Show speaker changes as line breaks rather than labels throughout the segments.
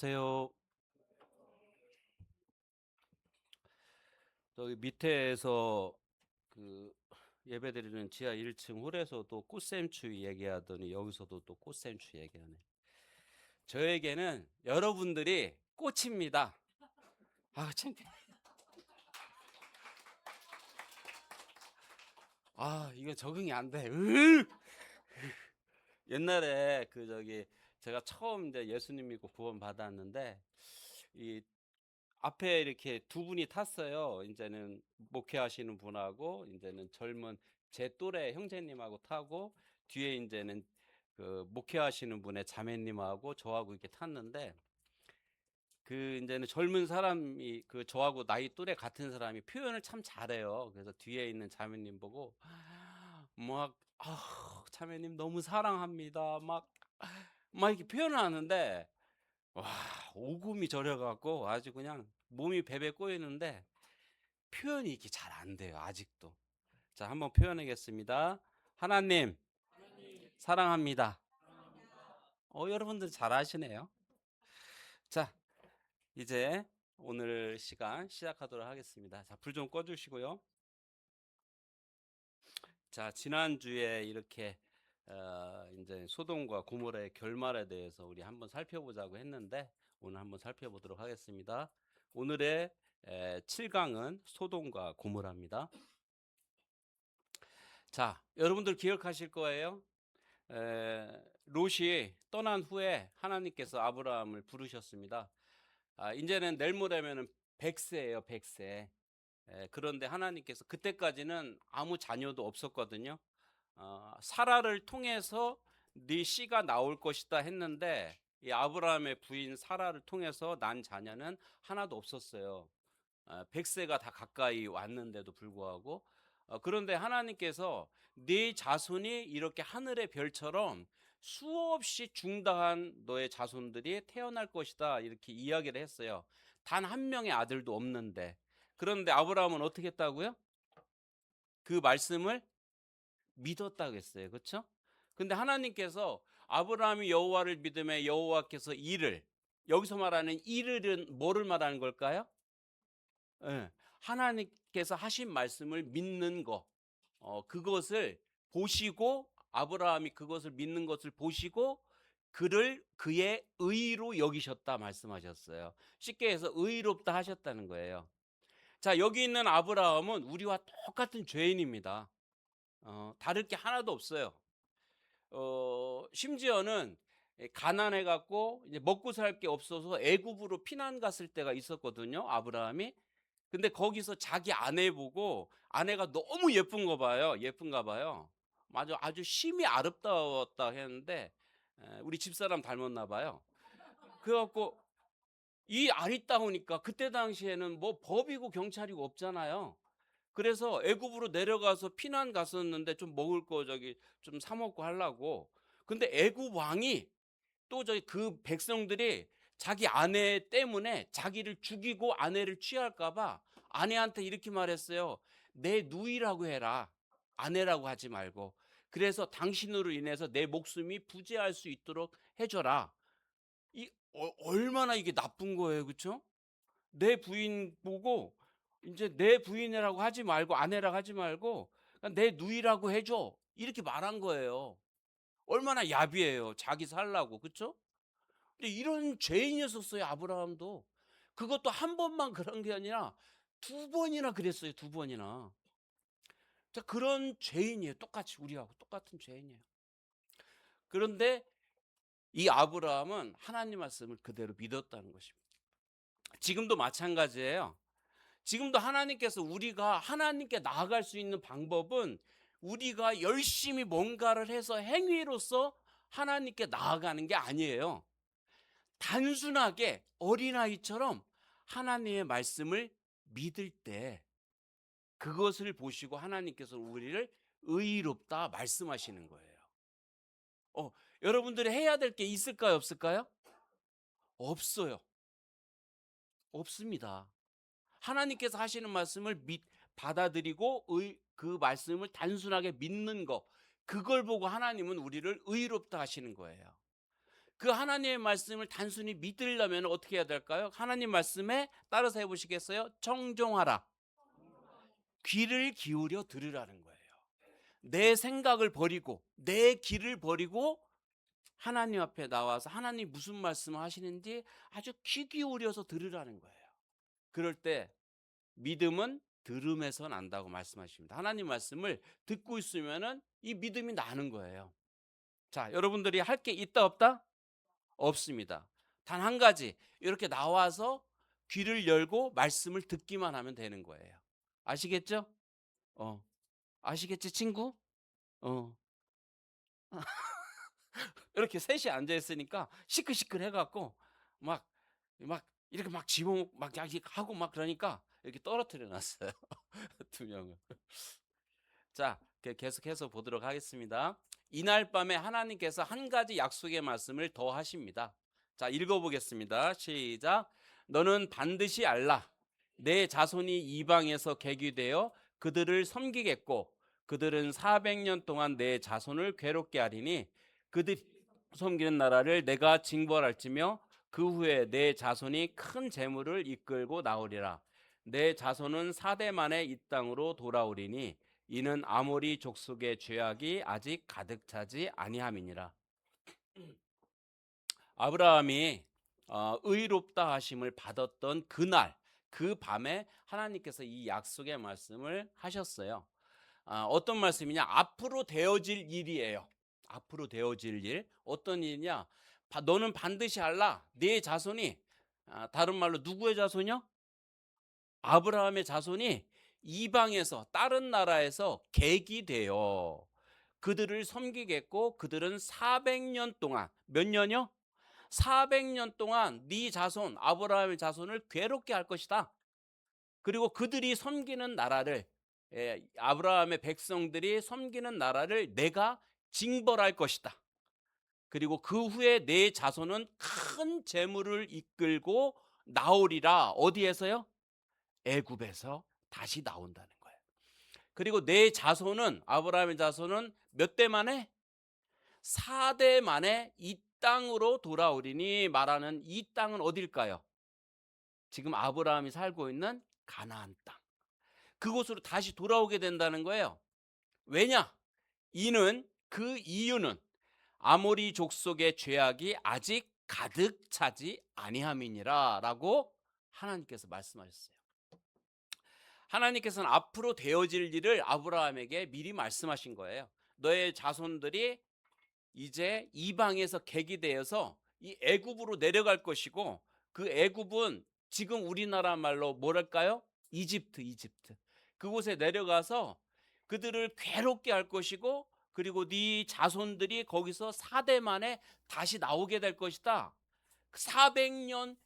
안녕하세요. 저기 밑에서 그 예배드리는 지하 1층 홀에서도 꽃샘추위 얘기하더니 여기서도 또 꽃샘추위 얘기하네. 저에게는 여러분들이 꽃입니다. 아, 창피해. 아, 이거 적응이 안 돼. 옛날에 제가 처음 이제 예수님 믿고 구원 받았는데 이 앞에 이렇게 두 분이 탔어요. 이제는 목회하시는 분하고 이제는 젊은 제 또래 형제님하고 타고 뒤에 이제는 그 목회하시는 분의 자매님하고 저하고 이렇게 탔는데 그 이제는 젊은 사람이 그 저하고 나이 또래 같은 사람이 표현을 참 잘해요. 그래서 뒤에 있는 자매님 보고 막 자매님 너무 사랑합니다. 막 이렇게 표현을 하는데 와, 오금이 저려갖고 아주 그냥 몸이 베베 꼬이는데 표현이 이렇게 잘 안 돼요, 아직도. 자, 한번 표현하겠습니다. 하나님, 사랑합니다. 여러분들 잘 아시네요. 자, 이제 오늘 시간 시작하도록 하겠습니다. 자, 불 좀 꺼주시고요. 자, 지난주에 이렇게 이제 소돔과 고모라의 결말에 대해서 우리 한번 살펴보자고 했는데 오늘 한번 살펴보도록 하겠습니다. 오늘의 7강은 소돔과 고모라입니다. 자, 여러분들 기억하실 거예요. 롯이 떠난 후에 하나님께서 아브라함을 부르셨습니다. 이제는 내일 모레면은 100세예요, 100세. 그런데 하나님께서 그때까지는 아무 자녀도 없었거든요. 사라를 통해서 네 씨가 나올 것이다 했는데 이 아브라함의 부인 사라를 통해서 난 자녀는 하나도 없었어요. 100세가 다 가까이 왔는데도 불구하고 그런데 하나님께서 네 자손이 이렇게 하늘의 별처럼 수없이 중다한 너의 자손들이 태어날 것이다 이렇게 이야기를 했어요. 단 한 명의 아들도 없는데 그런데 아브라함은 어떻게 했다고요? 그 말씀을 믿었다고 했어요. 그렇죠? 근데 하나님께서 아브라함이 여호와를 믿음에 여호와께서 이를 여기서 말하는 이를은 뭐를 말하는 걸까요? 예. 하나님께서 하신 말씀을 믿는 거. 그것을 보시고 아브라함이 그것을 믿는 것을 보시고 그를 그의 의로 여기셨다 말씀하셨어요. 쉽게 해서 의롭다 하셨다는 거예요. 자, 여기 있는 아브라함은 우리와 똑같은 죄인입니다. 다를 게 하나도 없어요. 심지어는 가난해 갖고 이제 먹고 살 게 없어서 애굽으로 피난 갔을 때가 있었거든요, 아브라함이. 근데 거기서 자기 아내 보고 아내가 너무 예쁜가 봐요. 아주 심히 아름다웠다 했는데 우리 집사람 닮았나 봐요. 그래 갖고 이 아리따우니까 그때 당시에는 뭐 법이고 경찰이고 없잖아요. 그래서 애굽으로 내려가서 피난 갔었는데 좀 먹을 거 저기 좀 사 먹고 하려고. 근데 애굽 왕이 또 저기 그 백성들이 자기 아내 때문에 자기를 죽이고 아내를 취할까 봐 아내한테 이렇게 말했어요. 내 누이라고 해라. 아내라고 하지 말고. 그래서 당신으로 인해서 내 목숨이 부재할 수 있도록 해줘라. 얼마나 이게 나쁜 거예요, 그렇죠? 내 부인 보고 이제 내 부인이라고 하지 말고 아내라고 하지 말고 내 누이라고 해줘. 이렇게 말한 거예요. 얼마나 야비해요. 자기 살라고, 그렇죠? 근데 이런 죄인이었었어요, 아브라함도. 그것도 한 번만 그런 게 아니라 두 번이나 그랬어요, 두 번이나. 자, 그런 죄인이에요. 똑같이 우리하고 똑같은 죄인이에요. 그런데 이 아브라함은 하나님 말씀을 그대로 믿었다는 것입니다. 지금도 마찬가지예요. 지금도 하나님께서 우리가 하나님께 나아갈 수 있는 방법은 우리가 열심히 뭔가를 해서 행위로서 하나님께 나아가는 게 아니에요. 단순하게 어린아이처럼 하나님의 말씀을 믿을 때 그것을 보시고 하나님께서 우리를 의롭다 말씀하시는 거예요. 여러분들이 해야 될 게 있을까요, 없을까요? 없어요. 없습니다. 하나님께서 하시는 말씀을 받아들이고 그 말씀을 단순하게 믿는 거, 그걸 보고 하나님은 우리를 의롭다 하시는 거예요. 그 하나님의 말씀을 단순히 믿으려면 어떻게 해야 될까요? 하나님 말씀에 따라서 해보시겠어요? 청종하라. 귀를 기울여 들으라는 거예요. 내 생각을 버리고 내 길을 버리고 하나님 앞에 나와서 하나님 무슨 말씀을 하시는지 아주 귀 기울여서 들으라는 거예요. 그럴 때 믿음은 들음에서 난다고 말씀하십니다. 하나님 말씀을 듣고 있으면은 이 믿음이 나는 거예요. 자, 여러분들이 할 게 있다 없다? 없습니다. 단 한 가지, 이렇게 나와서 귀를 열고 말씀을 듣기만 하면 되는 거예요. 아시겠죠? 어. 아시겠지, 친구? 어. 이렇게 셋이 앉아 있으니까 시끌시끌 해갖고 막 이렇게 막 집어먹고 막 하고 막 그러니까 이렇게 떨어뜨려 놨어요. 두 명을. 자, 계속해서 보도록 하겠습니다. 이날 밤에 하나님께서 한 가지 약속의 말씀을 더 하십니다. 자, 읽어보겠습니다. 시작. 너는 반드시 알라. 내 자손이 이방에서 계기되어 그들을 섬기겠고 그들은 400년 동안 내 자손을 괴롭게 하리니 그들이 섬기는 나라를 내가 징벌할지며 그 후에 내 자손이 큰 재물을 이끌고 나오리라. 내 자손은 4대 만에 이 땅으로 돌아오리니 이는 아모리 족속의 죄악이 아직 가득 차지 아니함이니라. 아브라함이 의롭다 하심을 받았던 그날 그 밤에 하나님께서 이 약속의 말씀을 하셨어요. 어떤 말씀이냐? 앞으로 되어질 일이에요. 앞으로 되어질 일. 어떤 일이냐? 너는 반드시 알라. 네 자손이, 다른 말로 누구의 자손이요? 아브라함의 자손이 이방에서, 다른 나라에서 계기되어 그들을 섬기겠고 그들은 400년 동안, 몇 년이요? 400년 동안 네 자손, 아브라함의 자손을 괴롭게 할 것이다. 그리고 그들이 섬기는 나라를, 아브라함의 백성들이 섬기는 나라를 내가 징벌할 것이다. 그리고 그 후에 내 자손은 큰 재물을 이끌고 나오리라. 어디에서요? 애굽에서 다시 나온다는 거예요. 그리고 내 자손은, 아브라함의 자손은 몇 대 만에? 4대 만에 이 땅으로 돌아오리니, 말하는 이 땅은 어딜까요? 지금 아브라함이 살고 있는 가나안 땅. 그곳으로 다시 돌아오게 된다는 거예요. 왜냐? 그 이유는 아모리 족속의 죄악이 아직 가득 차지 아니함이니라 라고 하나님께서 말씀하셨어요. 하나님께서는 앞으로 되어질 일을 아브라함에게 미리 말씀하신 거예요. 너의 자손들이 이제 이방에서 계기되어서 이 애굽으로 내려갈 것이고, 그 애굽은 지금 우리나라 말로 뭐랄까요? 이집트. 그곳에 내려가서 그들을 괴롭게 할 것이고, 그리고 네 자손들이 거기서 4대 만에 다시 나오게 될 것이다. 400년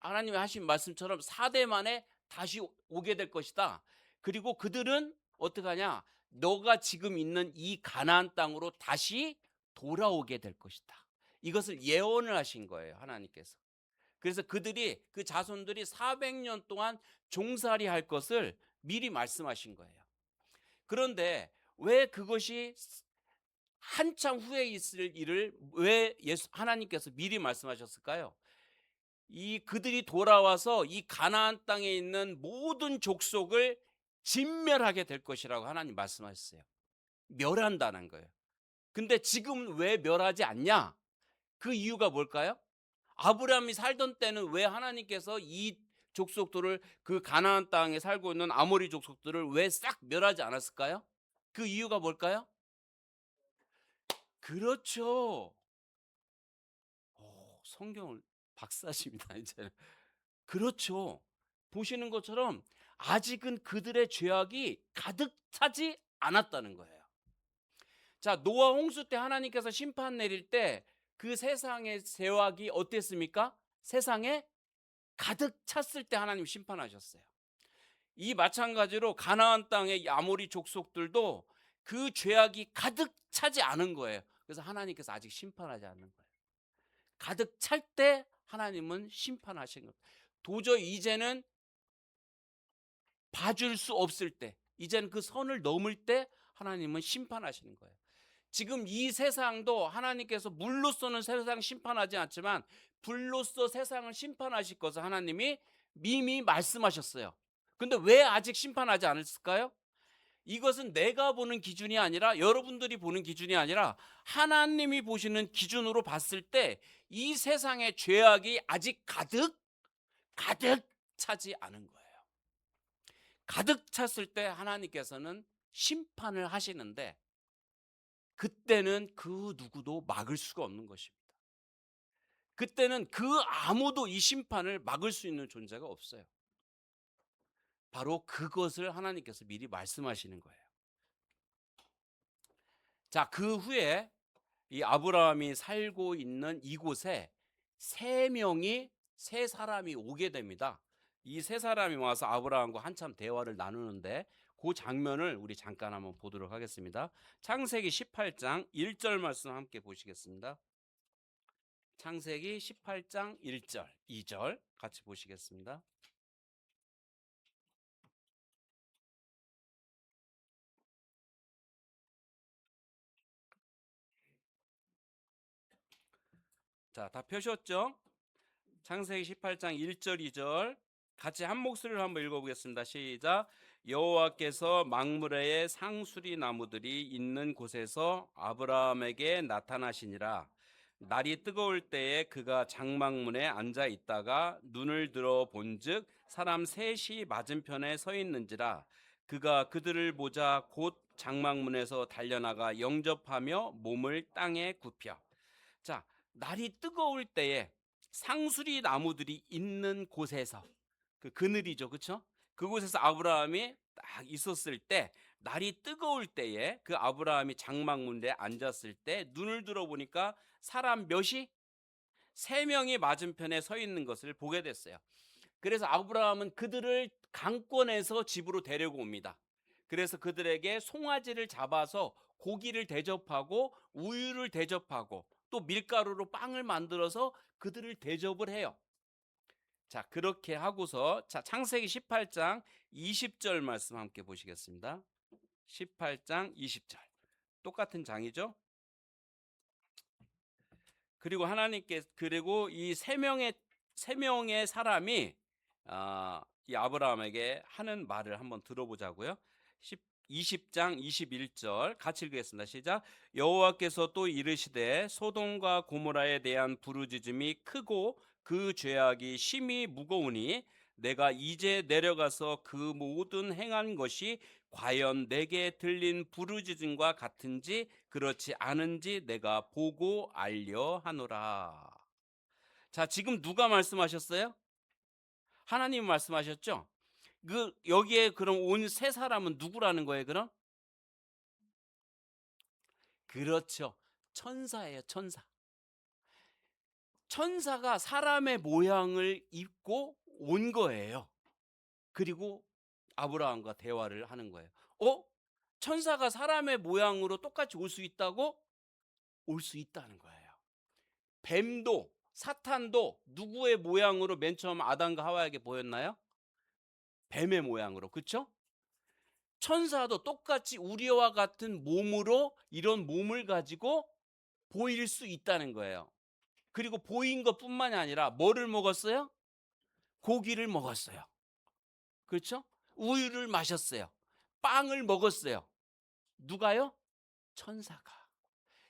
하나님이 하신 말씀처럼 4대 만에 다시 오게 될 것이다. 그리고 그들은 어떻게 하냐? 너가 지금 있는 이 가나안 땅으로 다시 돌아오게 될 것이다. 이것을 예언을 하신 거예요, 하나님께서. 그래서 그 자손들이 400년 동안 종살이 할 것을 미리 말씀하신 거예요. 그런데 왜 그것이 한참 후에 있을 일을 왜 하나님께서 미리 말씀하셨을까요? 그들이 돌아와서 이 가나안 땅에 있는 모든 족속을 진멸하게 될 것이라고 하나님 말씀하셨어요. 멸한다는 거예요. 근데 지금 왜 멸하지 않냐? 그 이유가 뭘까요? 아브라함이 살던 때는 왜 하나님께서 이 족속들을, 그 가나안 땅에 살고 있는 아모리 족속들을 왜 싹 멸하지 않았을까요? 그 이유가 뭘까요? 그렇죠. 성경을 박사십니다, 이제. 그렇죠. 보시는 것처럼 아직은 그들의 죄악이 가득 차지 않았다는 거예요. 자, 노아 홍수 때 하나님께서 심판 내릴 때 그 세상의 죄악이 어땠습니까? 세상에 가득 찼을 때 하나님 심판하셨어요. 이 마찬가지로 가나안 땅의 아모리 족속들도 그 죄악이 가득 차지 않은 거예요. 그래서 하나님께서 아직 심판하지 않는 거예요. 가득 찰 때 하나님은 심판하신 겁니다. 도저히 이제는 봐줄 수 없을 때, 이제는 그 선을 넘을 때 하나님은 심판하시는 거예요. 지금 이 세상도 하나님께서 물로서는 세상 심판하지 않지만 불로써 세상을 심판하실 것을 하나님이 이미 말씀하셨어요. 근데 왜 아직 심판하지 않았을까요? 이것은 내가 보는 기준이 아니라, 여러분들이 보는 기준이 아니라 하나님이 보시는 기준으로 봤을 때 이 세상의 죄악이 아직 가득 차지 않은 거예요. 가득 찼을 때 하나님께서는 심판을 하시는데, 그때는 그 누구도 막을 수가 없는 것입니다. 그때는 그 아무도 이 심판을 막을 수 있는 존재가 없어요. 바로 그것을 하나님께서 미리 말씀하시는 거예요. 자, 그 후에 이 아브라함이 살고 있는 이곳에 세 사람이 오게 됩니다. 이 세 사람이 와서 아브라함과 한참 대화를 나누는데, 그 장면을 우리 잠깐 한번 보도록 하겠습니다. 창세기 18장 1절 말씀 함께 보시겠습니다. 창세기 18장 1절, 2절 같이 보시겠습니다. 자, 다 펴셨죠? 창세기 18장 1절, 2절 같이 한 목소리로 한번 읽어보겠습니다. 시작. 여호와께서 망무레의 상수리 나무들이 있는 곳에서 아브라함에게 나타나시니라. 날이 뜨거울 때에 그가 장막문에 앉아 있다가 눈을 들어 본즉 사람 셋이 맞은편에 서 있는지라. 그가 그들을 보자 곧 장막문에서 달려나가 영접하며 몸을 땅에 굽혀. 자, 날이 뜨거울 때에 상수리 나무들이 있는 곳에서, 그 그늘이죠, 그렇죠? 그곳에서 아브라함이 딱 있었을 때, 날이 뜨거울 때에 그 아브라함이 장막문에 앉았을 때 눈을 들어 보니까 사람 몇이? 세 명이 맞은편에 서 있는 것을 보게 됐어요. 그래서 아브라함은 그들을 강권해서 집으로 데리고 옵니다. 그래서 그들에게 송아지를 잡아서 고기를 대접하고 우유를 대접하고 또 밀가루로 빵을 만들어서 그들을 대접을 해요. 자, 그렇게 하고서 자, 창세기 18장 20절 말씀 함께 보시겠습니다. 18장 20절. 똑같은 장이죠. 그리고 그리고 이 세 명의 사람이 이 아브라함에게 하는 말을 한번 들어보자고요. 20장 21절 같이 읽겠습니다. 시작. 여호와께서 또 이르시되 소돔과 고모라에 대한 부르짖음이 크고 그 죄악이 심히 무거우니 내가 이제 내려가서 그 모든 행한 것이 과연 내게 들린 부르짖음과 같은지 그렇지 않은지 내가 보고 알려 하노라. 자, 지금 누가 말씀하셨어요? 하나님 말씀하셨죠? 여기에 그럼 온 세 사람은 누구라는 거예요, 그럼? 그렇죠. 천사예요, 천사. 천사가 사람의 모양을 입고 온 거예요. 그리고 아브라함과 대화를 하는 거예요. 천사가 사람의 모양으로 똑같이 올 수 있다고? 올 수 있다는 거예요. 뱀도, 사탄도 누구의 모양으로 맨 처음 아담과 하와에게 보였나요? 뱀의 모양으로. 그렇죠? 천사도 똑같이 우리와 같은 몸으로, 이런 몸을 가지고 보일 수 있다는 거예요. 그리고 보인 것뿐만이 아니라 뭐를 먹었어요? 고기를 먹었어요. 그렇죠? 우유를 마셨어요. 빵을 먹었어요. 누가요? 천사가.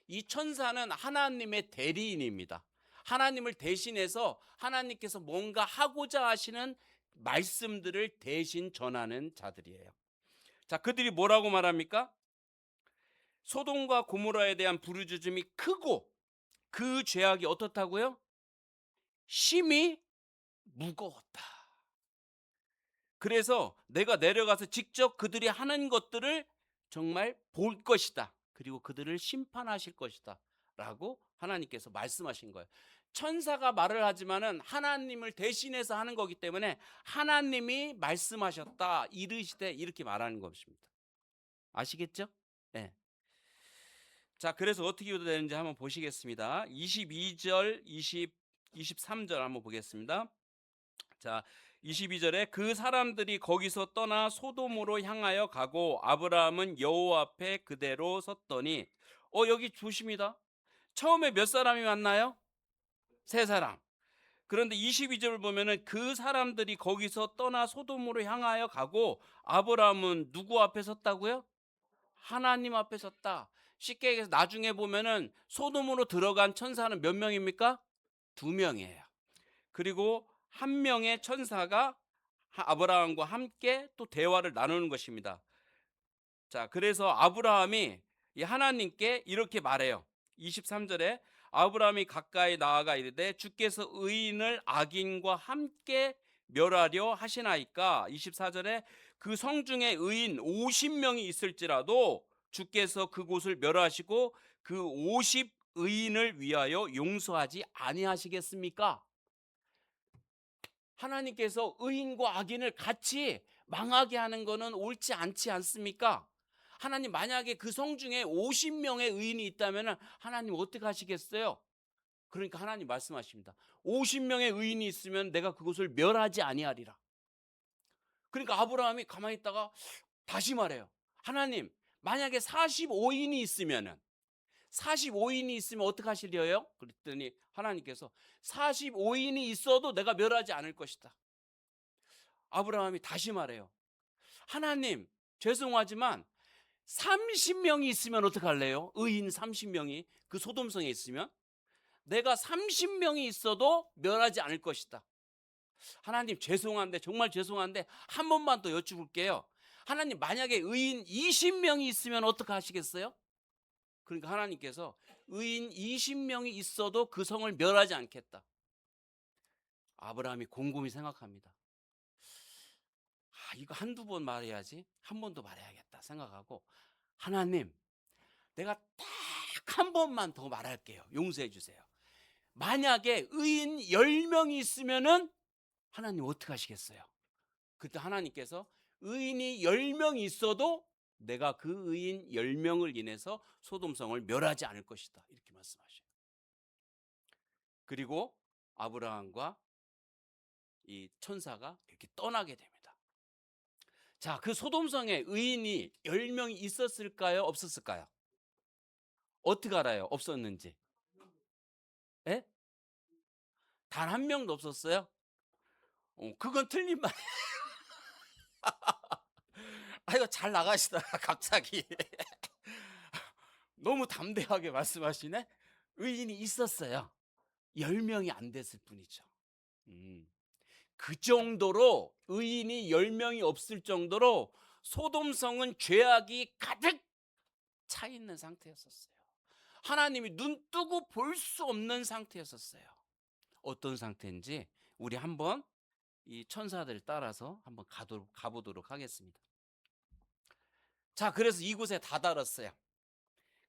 이 천사는 하나님의 대리인입니다. 하나님을 대신해서 하나님께서 뭔가 하고자 하시는 말씀들을 대신 전하는 자들이에요. 자, 그들이 뭐라고 말합니까? 소돔과 고모라에 대한 부르짖음이 크고 그 죄악이 어떻다고요? 심히 무거웠다. 그래서 내가 내려가서 직접 그들이 하는 것들을 정말 볼 것이다. 그리고 그들을 심판하실 것이다. 라고 하나님께서 말씀하신 거예요. 천사가 말을 하지만은 하나님을 대신해서 하는 거기 때문에 하나님이 말씀하셨다. 이르시되 이렇게 말하는 것입니다. 아시겠죠? 네. 자, 그래서 어떻게 되는지 한번 보시겠습니다. 22절, 23절 한번 보겠습니다. 자, 22절에 그 사람들이 거기서 떠나 소돔으로 향하여 가고 아브라함은 여호와 앞에 그대로 섰더니 여기 조심이다. 처음에 몇 사람이 만나요? 세 사람. 그런데 22절을 보면은 그 사람들이 거기서 떠나 소돔으로 향하여 가고 아브라함은 누구 앞에 섰다고요? 하나님 앞에 섰다. 쉽게 얘기해서 나중에 보면은 소돔으로 들어간 천사는 몇 명입니까? 두 명이에요. 그리고 한 명의 천사가 아브라함과 함께 또 대화를 나누는 것입니다. 자, 그래서 아브라함이 이 하나님께 이렇게 말해요. 23절에 아브라함이 가까이 나아가 이르되 주께서 의인을 악인과 함께 멸하려 하시나이까. 24절에 그 성중에 의인 50명이 있을지라도 주께서 그곳을 멸하시고 그 50 의인을 위하여 용서하지 아니하시겠습니까? 하나님께서 의인과 악인을 같이 망하게 하는 것은 옳지 않지 않습니까? 하나님 만약에 그 성중에 50명의 의인이 있다면 하나님 어떻게 하시겠어요? 그러니까 하나님 말씀하십니다. 50명의 의인이 있으면 내가 그것을 멸하지 아니하리라. 그러니까 아브라함이 가만히 있다가 다시 말해요. 하나님, 만약에 45인이 있으면 45인이 있으면 어떻게 하시려요? 그랬더니 하나님께서 45인이 있어도 내가 멸하지 않을 것이다. 아브라함이 다시 말해요. 하나님, 죄송하지만 30명이 있으면 어떡할래요? 의인 30명이 그 소돔성에 있으면 내가 30명이 있어도 멸하지 않을 것이다. 하나님, 죄송한데 정말 죄송한데 한 번만 더 여쭤볼게요. 하나님, 만약에 의인 20명이 있으면 어떻게 하시겠어요? 그러니까 하나님께서 의인 20명이 있어도 그 성을 멸하지 않겠다. 아브라함이 곰곰이 생각합니다. 이거 한두 번 말해야지 한 번 더 말해야겠다 생각하고, 하나님, 내가 딱 한 번만 더 말할게요. 용서해 주세요. 만약에 의인 10명이 있으면은 하나님 어떻게 하시겠어요? 그때 하나님께서 의인이 10명이 있어도 내가 그 의인 10명을 인해서 소돔성을 멸하지 않을 것이다. 이렇게 말씀하셔요. 그리고 아브라함과 이 천사가 이렇게 떠나게 됩니다. 자, 그 소돔성에 의인이 10명이 있었을까요? 없었을까요? 어떻게 알아요? 없었는지. 예? 단 한 명도 없었어요? 그건 틀린 말. 이거 잘 나가시더라, 갑자기. 너무 담대하게 말씀하시네? 의인이 있었어요. 10명이 안 됐을 뿐이죠. 그 정도로 의인이 10명이 없을 정도로 소돔성은 죄악이 가득 차 있는 상태였었어요. 하나님이 눈 뜨고 볼 수 없는 상태였었어요. 어떤 상태인지 우리 한번 이 천사들 따라서 한번 가보도록 하겠습니다. 자, 그래서 이곳에 다다랐어요.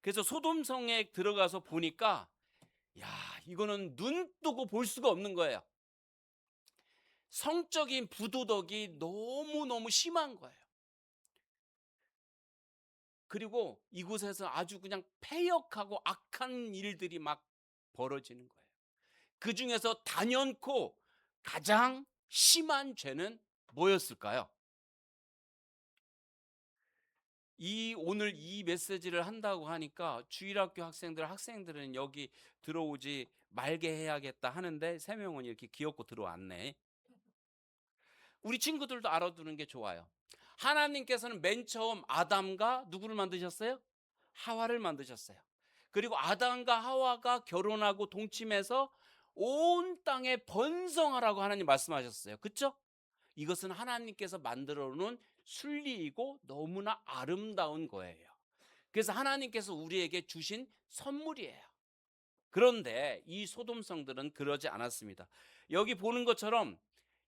그래서 소돔성에 들어가서 보니까 야, 이거는 눈 뜨고 볼 수가 없는 거예요. 성적인 부도덕이 너무너무 심한 거예요. 그리고 이곳에서 아주 그냥 패역하고 악한 일들이 막 벌어지는 거예요. 그 중에서 단연코 가장 심한 죄는 뭐였을까요? 오늘 이 메시지를 한다고 하니까 주일학교 학생들은 여기 들어오지 말게 해야겠다 하는데 3명은 이렇게 귀엽고 들어왔네. 우리 친구들도 알아두는 게 좋아요. 하나님께서는 맨 처음 아담과 누구를 만드셨어요? 하와를 만드셨어요. 그리고 아담과 하와가 결혼하고 동침해서 온 땅에 번성하라고 하나님 말씀하셨어요. 그렇죠? 이것은 하나님께서 만들어 놓은 순리이고 너무나 아름다운 거예요. 그래서 하나님께서 우리에게 주신 선물이에요. 그런데 이 소돔성들은 그러지 않았습니다. 여기 보는 것처럼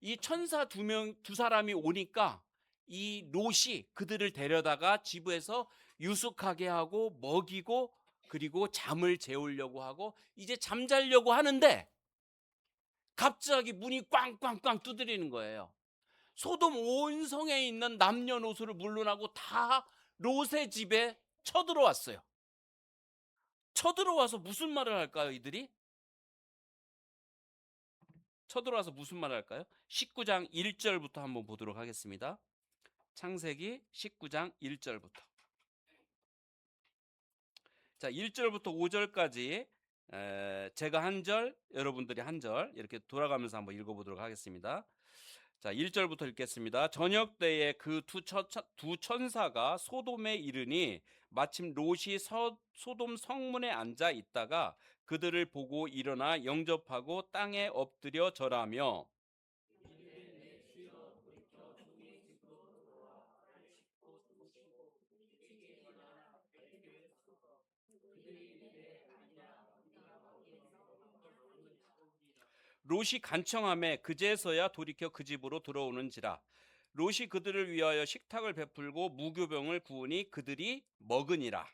이 천사 두 사람이 오니까 이 롯이 그들을 데려다가 집에서 유숙하게 하고 먹이고 그리고 잠을 재우려고 하고 이제 잠자려고 하는데 갑자기 문이 꽝꽝꽝 두드리는 거예요. 소돔 온 성에 있는 남녀노소를 물러나고 다 롯의 집에 쳐들어왔어요. 쳐들어와서 무슨 말을 할까요, 이들이? 쳐들어와서 무슨 말을 할까요? 19장 1절부터 한번 보도록 하겠습니다. 창세기 19장 1절부터. 자, 1절부터 5절까지 제가 한 절, 여러분들이 한 절 이렇게 돌아가면서 한번 읽어보도록 하겠습니다. 자, 1절부터 읽겠습니다. 저녁 때에 그 두 천사가 소돔에 이르니 마침 롯이 소돔 성문에 앉아 있다가 그들을 보고 일어나 영접하고 땅에 엎드려 절하며 롯이 간청함에 그제서야 돌이켜 그 집으로 들어오는지라. 롯이 그들을 위하여 식탁을 베풀고 무교병을 구우니 그들이 먹으니라.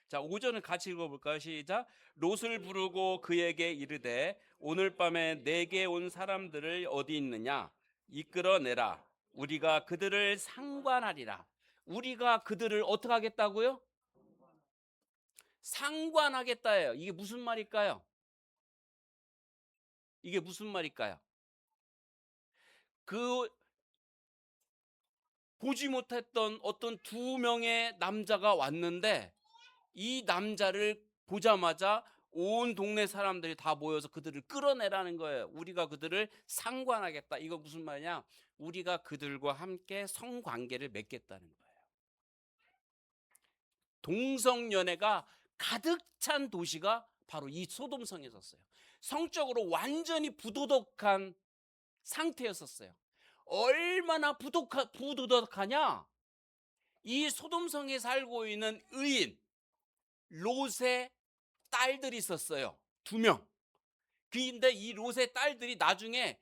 자, 5절은 같이 읽어볼까요? 시작. 롯을 부르고 그에게 이르되 오늘 밤에 내게 온 사람들을 어디 있느냐 이끌어내라. 우리가 그들을 상관하리라. 우리가 그들을 어떻게 하겠다고요? 상관하겠다예요. 이게 무슨 말일까요? 이게 무슨 말일까요? 그 보지 못했던 어떤 두 명의 남자가 왔는데 이 남자를 보자마자 온 동네 사람들이 다 모여서 그들을 끌어내라는 거예요. 우리가 그들을 상관하겠다. 이거 무슨 말이냐? 우리가 그들과 함께 성관계를 맺겠다는 거예요. 동성연애가 가득 찬 도시가 바로 이 소돔성이었어요. 성적으로 완전히 부도덕한 상태였었어요. 얼마나 부도덕하냐? 이 소돔성에 살고 있는 의인 롯의 딸들이 있었어요. 2명. 근데 이 롯의 딸들이 나중에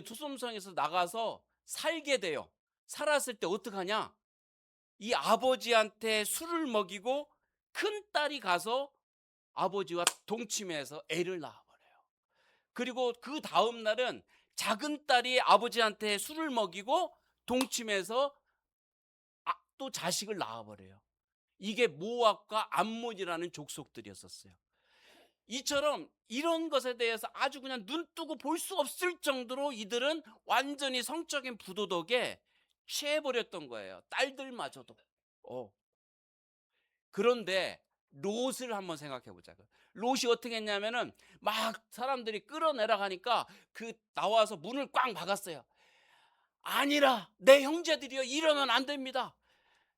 소돔성에서 나가서 살게 돼요. 살았을 때 어떡하냐? 이 아버지한테 술을 먹이고 큰 딸이 가서 아버지와 동침해서 애를 낳아버려요. 그리고 그 다음 날은 작은 딸이 아버지한테 술을 먹이고 동침해서 또 자식을 낳아버려요. 이게 모압과 암몬이라는 족속들이었었어요. 이처럼 이런 것에 대해서 아주 그냥 눈 뜨고 볼 수 없을 정도로 이들은 완전히 성적인 부도덕에 취해버렸던 거예요. 딸들마저도. 그런데 롯을 한번 생각해 보자고요. 롯이 어떻게 했냐면은 막 사람들이 끌어내라 하니까 그 나와서 문을 꽝 박았어요. 아니라 내 형제들이여 이러면 안 됩니다.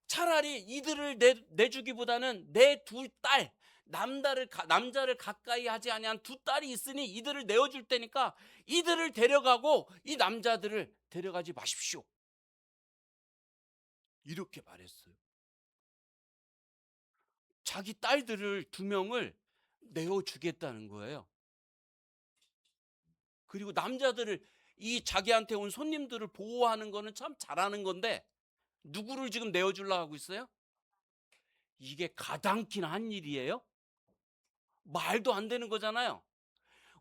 차라리 이들을 내주기보다는 내 두 딸, 남자를 가까이 하지 아니한 두 딸이 있으니 이들을 내어줄 테니까 이들을 데려가고 이 남자들을 데려가지 마십시오. 이렇게 말했어요. 자기 딸들을 2명을 내어주겠다는 거예요. 그리고 남자들을 이 자기한테 온 손님들을 보호하는 거는 참 잘하는 건데 누구를 지금 내어주려고 하고 있어요? 이게 가당키나 한 일이에요? 말도 안 되는 거잖아요.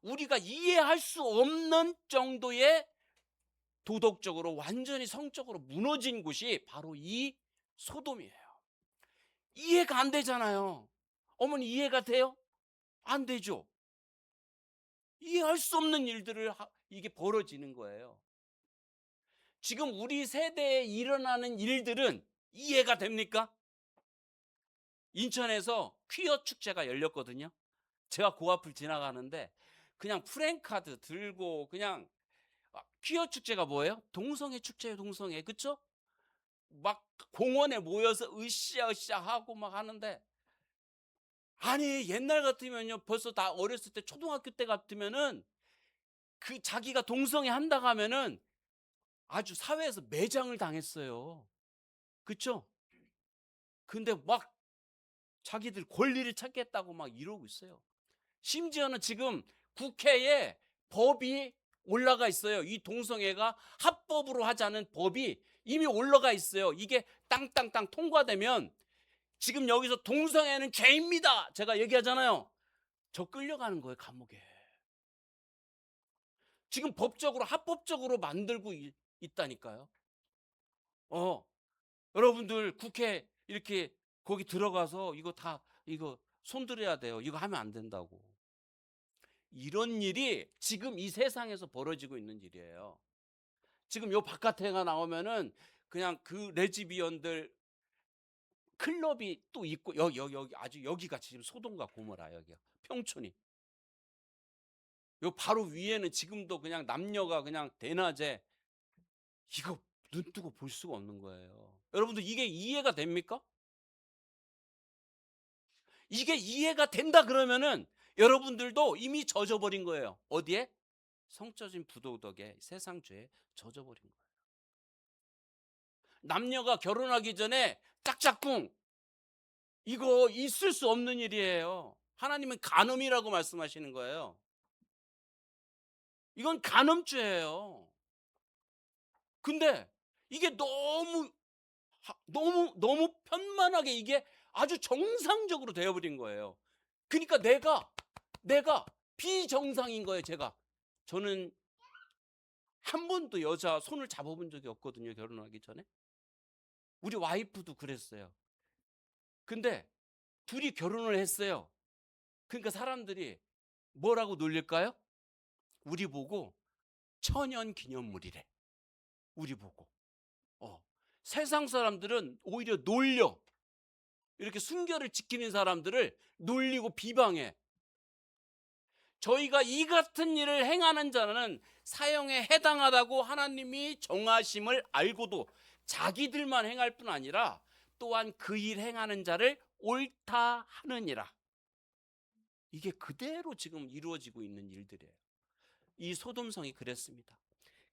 우리가 이해할 수 없는 정도의 도덕적으로 완전히 성적으로 무너진 곳이 바로 이 소돔이에요. 이해가 안 되잖아요. 어머니 이해가 돼요? 안 되죠. 이해할 수 없는 일들을 이게 벌어지는 거예요. 지금 우리 세대에 일어나는 일들은 이해가 됩니까? 인천에서 퀴어 축제가 열렸거든요. 제가 그 앞을 지나가는데 그냥 프랭카드 들고 그냥 퀴어 축제가 뭐예요? 동성애 축제예요, 동성애. 그쵸? 막 공원에 모여서 으쌰으쌰 하고 막 하는데 아니 옛날 같으면요 벌써 다 어렸을 때 초등학교 때 같으면은 그 자기가 동성애 한다고 하면은 아주 사회에서 매장을 당했어요. 그쵸? 근데 막 자기들 권리를 찾겠다고 막 이러고 있어요. 심지어는 지금 국회에 법이 올라가 있어요. 이 동성애가 합법으로 하자는 법이 이미 올라가 있어요. 이게 땅땅땅 통과되면 지금 여기서 동성애는 죄입니다. 제가 얘기하잖아요. 저 끌려가는 거예요, 감옥에. 지금 법적으로 합법적으로 만들고 있다니까요. 여러분들 국회 이렇게 거기 들어가서 이거 다 이거 손들어야 돼요. 이거 하면 안 된다고. 이런 일이 지금 이 세상에서 벌어지고 있는 일이에요. 지금 요 바깥에가 나오면은 그냥 그 레즈비언들 클럽이 또 있고 여기 아주 여기가 지금 소돔과 고모라 여기가 평촌이. 요 바로 위에는 지금도 그냥 남녀가 그냥 대낮에 이거 눈 뜨고 볼 수가 없는 거예요. 여러분들 이게 이해가 됩니까? 이게 이해가 된다 그러면은 여러분들도 이미 젖어버린 거예요. 어디에? 성적인 부도덕에 세상 죄에 젖어버린 거예요. 남녀가 결혼하기 전에 짝짝꿍 이거 있을 수 없는 일이에요. 하나님은 간음이라고 말씀하시는 거예요. 이건 간음죄예요. 근데 이게 너무 편만하게 이게 아주 정상적으로 되어버린 거예요. 그러니까 내가 비정상인 거예요. 저는 한 번도 여자 손을 잡아본 적이 없거든요. 결혼하기 전에. 우리 와이프도 그랬어요. 근데 둘이 결혼을 했어요. 그러니까 사람들이 뭐라고 놀릴까요? 우리 보고 천연 기념물이래. 우리 보고. 세상 사람들은 오히려 놀려. 이렇게 순결을 지키는 사람들을 놀리고 비방해. 저희가 이 같은 일을 행하는 자는 사형에 해당하다고 하나님이 정하심을 알고도 자기들만 행할 뿐 아니라 또한 그 일 행하는 자를 옳다 하느니라. 이게 그대로 지금 이루어지고 있는 일들이에요. 이 소돔성이 그랬습니다.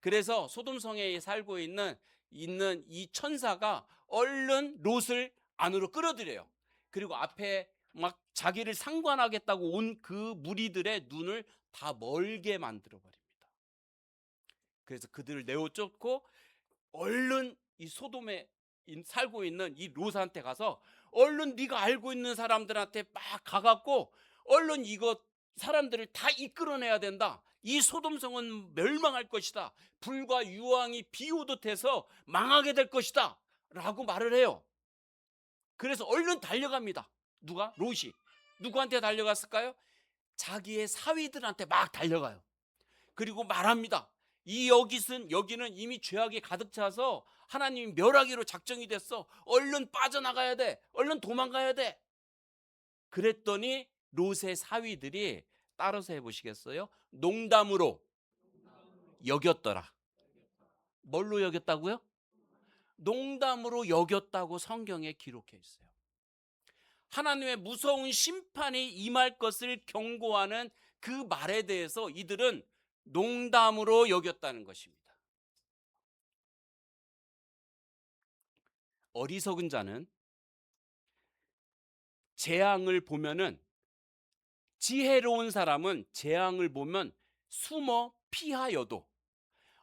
그래서 소돔성에 살고 있는 이 천사가 얼른 롯을 안으로 끌어들여요. 그리고 앞에 막 자기를 상관하겠다고 온 그 무리들의 눈을 다 멀게 만들어 버립니다. 그래서 그들을 내어 쫓고 얼른 이 소돔에 살고 있는 이 롯한테 가서 얼른 네가 알고 있는 사람들한테 막 가갖고 얼른 이거 사람들을 다 이끌어내야 된다. 이 소돔성은 멸망할 것이다. 불과 유황이 비 오듯 해서 망하게 될 것이다 라고 말을 해요. 그래서 얼른 달려갑니다. 누가? 롯이. 누구한테 달려갔을까요? 자기의 사위들한테 막 달려가요. 그리고 말합니다. 여기는 이미 죄악이 가득 차서 하나님이 멸하기로 작정이 됐어. 얼른 빠져나가야 돼. 얼른 도망가야 돼. 그랬더니 롯의 사위들이 따라서 해보시겠어요? 농담으로 여겼더라. 뭘로 여겼다고요? 농담으로 여겼다고 성경에 기록해 있어요. 하나님의 무서운 심판이 임할 것을 경고하는 그 말에 대해서 이들은 농담으로 여겼다는 것입니다. 어리석은 자는 재앙을 보면은, 지혜로운 사람은 재앙을 보면 숨어 피하여도,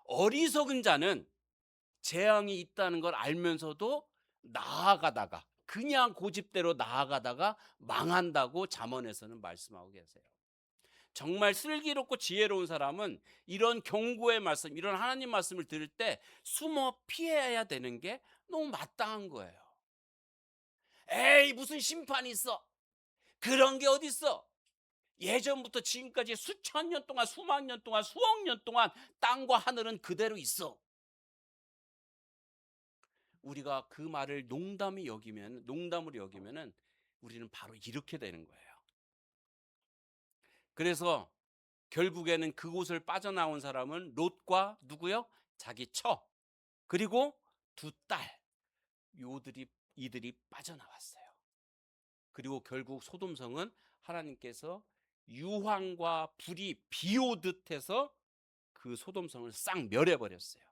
어리석은 자는 재앙이 있다는 걸 알면서도 나아가다가 그냥 고집대로 나아가다가 망한다고 잠언에서는 말씀하고 계세요. 정말 슬기롭고 지혜로운 사람은 이런 경고의 말씀, 이런 하나님 말씀을 들을 때 숨어 피해야 되는 게 너무 마땅한 거예요. 에이, 무슨 심판이 있어? 그런 게 어디 있어? 예전부터 지금까지 수천 년 동안, 수만 년 동안, 수억 년 동안 땅과 하늘은 그대로 있어. 우리가 그 말을 농담으로 여기면은 우리는 바로 이렇게 되는 거예요. 그래서 결국에는 그곳을 빠져나온 사람은 롯과 누구요? 자기 처, 그리고 두 딸, 이들이 빠져나왔어요. 그리고 결국 소돔성은 하나님께서 유황과 불이 비오듯 해서 그 소돔성을 싹 멸해버렸어요.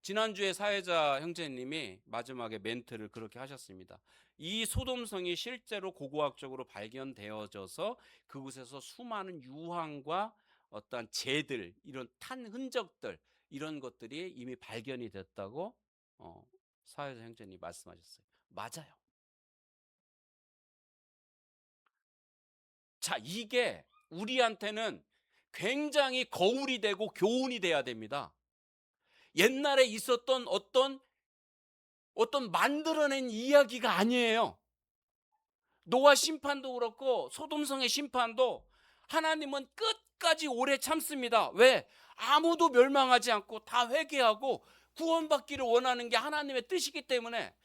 지난주에 사회자 형제님이 마지막에 멘트를 그렇게 하셨습니다. 이 소돔성이 실제로 고고학적으로 발견되어져서 그곳에서 수많은 유황과 어떤 재들, 이런 탄 흔적들, 이런 것들이 이미 발견이 됐다고 사회자 형제님이 말씀하셨어요. 맞아요. 자, 이게 우리한테는 굉장히 거울이 되고 교훈이 돼야 됩니다. 옛날에 있었던 어떤 만들어낸 이야기가 아니에요. 노아 심판도 그렇고 소돔성의 심판도 하나님은 끝까지 오래 참습니다. 왜? 아무도 멸망하지 않고 다 회개하고 구원받기를 원하는 게 하나님의 뜻이기 때문에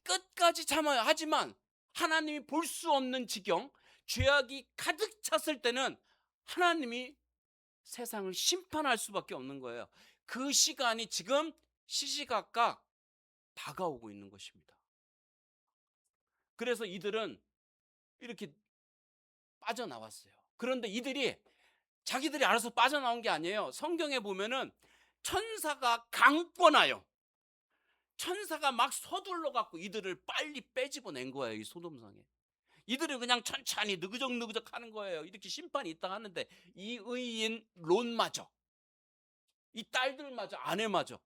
끝까지 참아요. 하지만 하나님이 볼 수 없는 지경, 죄악이 가득 찼을 때는 하나님이 세상을 심판할 수밖에 없는 거예요. 그 시간이 지금 시시각각 다가오고 있는 것입니다. 그래서 이들은 이렇게 빠져나왔어요. 그런데 이들이 자기들이 알아서 빠져나온 게 아니에요. 성경에 보면은 천사가 강권하여 천사가 막 서둘러 갖고 이들을 빨리 빼집어낸 거예요. 이 소돔성에. 이들은 그냥 천천히 느그적느그적 하는 거예요. 이렇게 심판이 있다 하는데 이 의인 롯마저, 이 딸들마저, 아내마저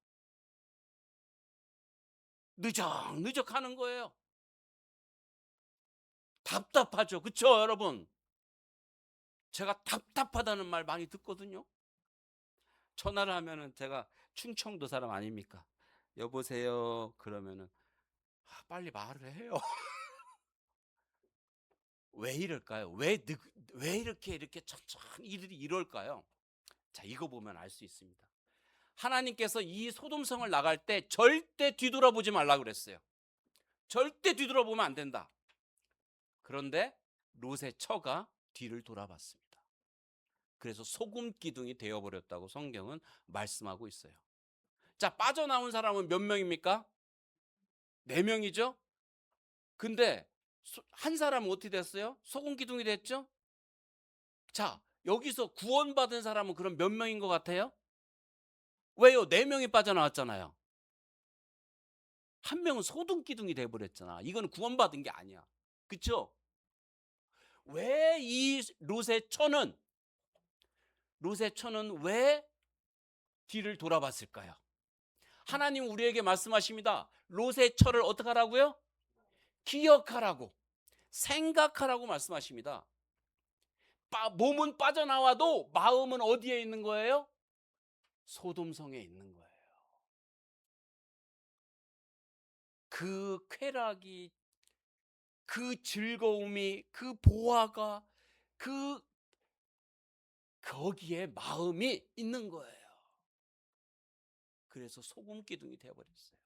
느적느적 하는 거예요. 답답하죠. 그렇죠, 여러분? 제가 답답하다는 말 많이 듣거든요. 전화를 하면은 제가 충청도 사람 아닙니까? 여보세요. 그러면은 빨리 말을 해요. 왜 이럴까요? 왜 이렇게 천천히 이들이 이럴까요? 자, 이거 보면 알 수 있습니다. 하나님께서 이 소돔성을 나갈 때 절대 뒤돌아보지 말라 그랬어요. 절대 뒤돌아보면 안 된다. 그런데 롯의 처가 뒤를 돌아봤습니다. 그래서 소금 기둥이 되어버렸다고 성경은 말씀하고 있어요. 자, 빠져나온 사람은 몇 명입니까? 4명이죠? 근데 한 사람은 어떻게 됐어요? 소금 기둥이 됐죠? 자, 여기서 구원받은 사람은 그럼 몇 명인 것 같아요? 왜요? 4명이 빠져나왔잖아요. 한 명은 소금 기둥이 돼버렸잖아. 이거는 구원받은 게 아니야. 그쵸? 왜 이 롯의 처는 왜 뒤를 돌아봤을까요? 하나님 우리에게 말씀하십니다. 롯의 처를 어떻게 하라고요? 기억하라고, 생각하라고 말씀하십니다. 몸은 빠져나와도 마음은 어디에 있는 거예요? 소돔성에 있는 거예요. 그 쾌락이, 그 즐거움이, 그 보화가 거기에 마음이 있는 거예요. 그래서 소금 기둥이 되어버렸어요.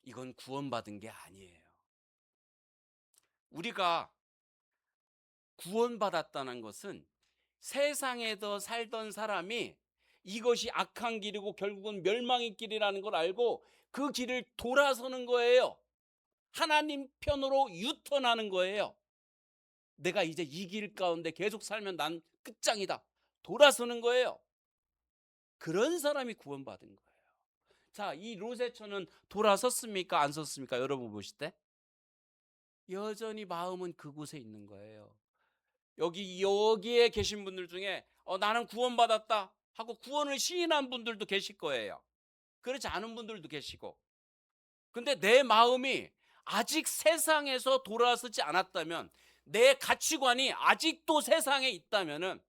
이건 구원받은 게 아니에요. 우리가 구원받았다는 것은 세상에서 살던 사람이 이것이 악한 길이고 결국은 멸망의 길이라는 걸 알고 그 길을 돌아서는 거예요. 하나님 편으로 유턴하는 거예요. 내가 이제 이 길 가운데 계속 살면 난 끝장이다. 돌아서는 거예요. 그런 사람이 구원받은 거예요. 자, 이 롯의 처는 돌아섰습니까? 안 섰습니까? 여러분 보실 때 여전히 마음은 그곳에 있는 거예요. 여기에 계신 분들 중에 나는 구원받았다 하고 구원을 시인한 분들도 계실 거예요. 그렇지 않은 분들도 계시고. 근데 내 마음이 아직 세상에서 돌아서지 않았다면, 내 가치관이 아직도 세상에 있다면은,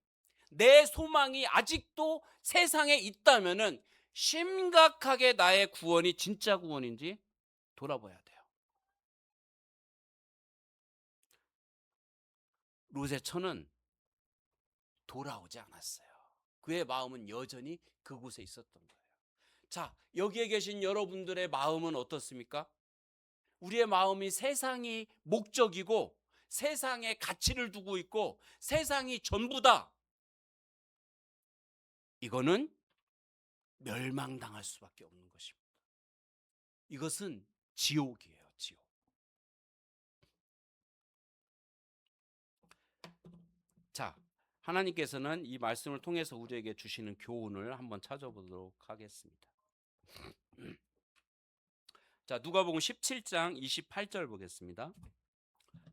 내 소망이 아직도 세상에 있다면은 심각하게 나의 구원이 진짜 구원인지 돌아봐야 돼요. 롯의 처는 돌아오지 않았어요. 그의 마음은 여전히 그곳에 있었던 거예요. 자, 여기에 계신 여러분들의 마음은 어떻습니까? 우리의 마음이 세상이 목적이고 세상에 가치를 두고 있고 세상이 전부다. 이거는 멸망당할 수밖에 없는 것입니다. 이것은 지옥이에요, 지옥. 자, 하나님께서는 이 말씀을 통해서 우리에게 주시는 교훈을 한번 찾아보도록 하겠습니다. 자, 누가복음 17장 28절 보겠습니다.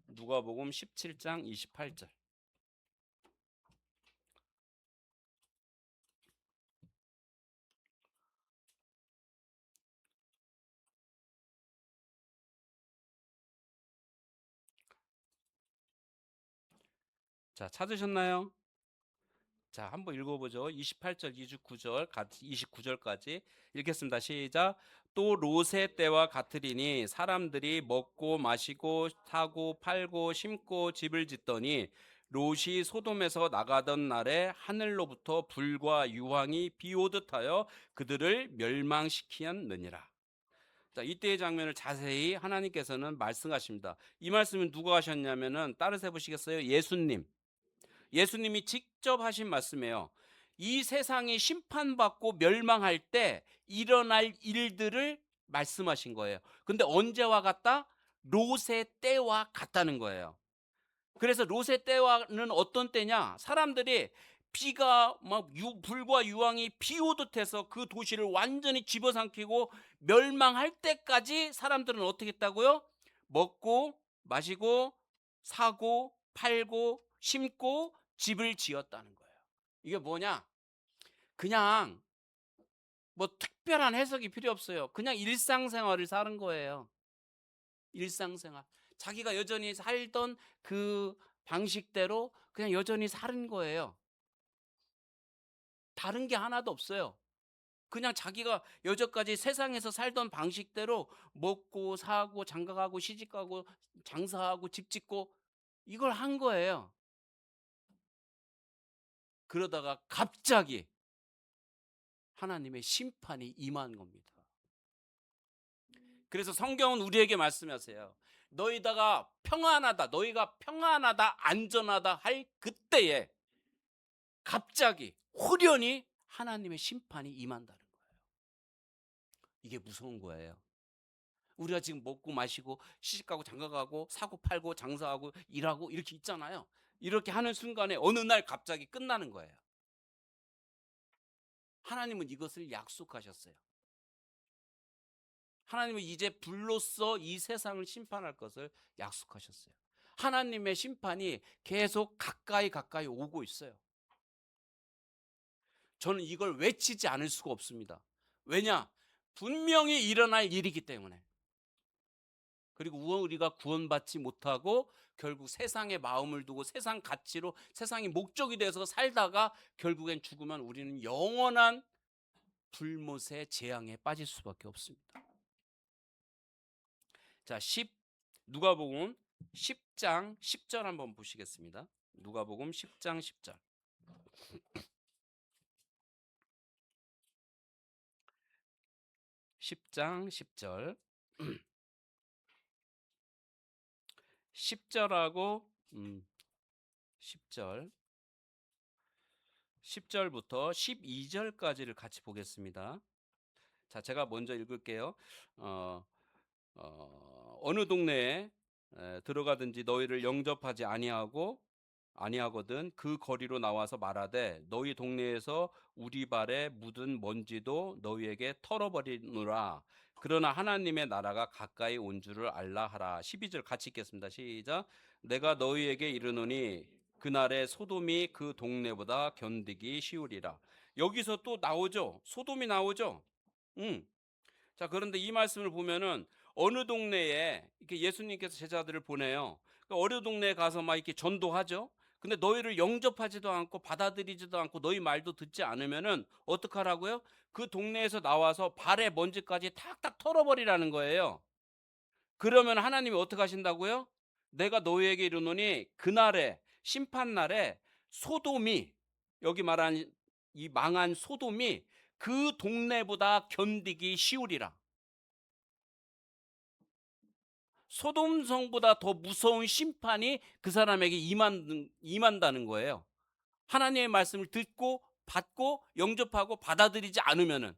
누가복음 17장 28절. 자, 찾으셨나요? 자, 한번 읽어보죠. 28절, 29절까지 읽겠습니다. 시작. 또 롯의 때와 같으리니 사람들이 먹고 마시고 사고 팔고 심고 집을 짓더니 롯이 소돔에서 나가던 날에 하늘로부터 불과 유황이 비오듯 하여 그들을 멸망시키었느니라. 자, 이때의 장면을 자세히 하나님께서는 말씀하십니다. 이 말씀은 누가 하셨냐면은 따라서 보시겠어요? 예수님. 예수님이 직접 하신 말씀이에요. 이 세상이 심판받고 멸망할 때 일어날 일들을 말씀하신 거예요. 근데 언제와 같다? 롯의 때와 같다는 거예요. 그래서 롯의 때와는 어떤 때냐? 사람들이 비가 막 불과 유황이 비 오듯 해서 그 도시를 완전히 집어삼키고 멸망할 때까지 사람들은 어떻게 했다고요? 먹고 마시고 사고 팔고 심고 집을 지었다는 거예요. 이게 뭐냐? 그냥 뭐 특별한 해석이 필요 없어요. 그냥 일상생활을 사는 거예요. 일상생활. 자기가 여전히 살던 그 방식대로 그냥 여전히 사는 거예요. 다른 게 하나도 없어요. 그냥 자기가 여태까지 세상에서 살던 방식대로 먹고 사고 장가가고 시집가고 장사하고 집 짓고 이걸 한 거예요. 그러다가 갑자기 하나님의 심판이 임한 겁니다. 그래서 성경은 우리에게 말씀하세요. 너희가 평안하다, 안전하다 할 그때에 갑자기忽련히 하나님의 심판이 임한다는 거예요. 이게 무서운 거예요. 우리가 지금 먹고 마시고 시집가고 장가가고 사고 팔고 장사하고 일하고 이렇게 있잖아요. 이렇게 하는 순간에 어느 날 갑자기 끝나는 거예요. 하나님은 이것을 약속하셨어요. 하나님은 이제 불로써 이 세상을 심판할 것을 약속하셨어요. 하나님의 심판이 계속 가까이 오고 있어요. 저는 이걸 외치지 않을 수가 없습니다. 왜냐? 분명히 일어날 일이기 때문에. 그리고 우리가 구원받지 못하고 결국 세상의 마음을 두고 세상 가치로 세상이 목적이 돼서 살다가 결국엔 죽으면 우리는 영원한 불못의 재앙에 빠질 수밖에 없습니다. 자, 누가복음 10장 10절 한번 보시겠습니다. 누가복음 10장 10절. 10장 10절. 10절하고 10절 10절부터 12절까지를 같이 보겠습니다. 자, 제가 먼저 읽을게요. 어느 동네에 들어가든지 너희를 영접하지 아니하거든 그 거리로 나와서 말하되 너희 동네에서 우리 발에 묻은 먼지도 너희에게 털어버리노라. 그러나 하나님의 나라가 가까이 온 줄을 알라 하라. 12절 같이 읽겠습니다. 시작. 내가 너희에게 이르노니 그날에 소돔이 그 동네보다 견디기 쉬우리라. 여기서 또 나오죠. 소돔이 나오죠. 음. 자, 그런데 이 말씀을 보면은 어느 동네에 이렇게 예수님께서 제자들을 보내요. 그러니까 어느 동네에 가서 막 이렇게 전도하죠. 근데 너희를 영접하지도 않고 받아들이지도 않고 너희 말도 듣지 않으면은 어떡하라고요? 그 동네에서 나와서 발에 먼지까지 탁탁 털어버리라는 거예요. 그러면 하나님이 어떻게 하신다고요? 내가 너희에게 이르노니 그날에 심판날에 소돔이 여기 말한 이 망한 소돔이 그 동네보다 견디기 쉬우리라. 소돔성보다 더 무서운 심판이 그 사람에게 임한다는 거예요. 하나님의 말씀을 듣고 받고 영접하고 받아들이지 않으면은.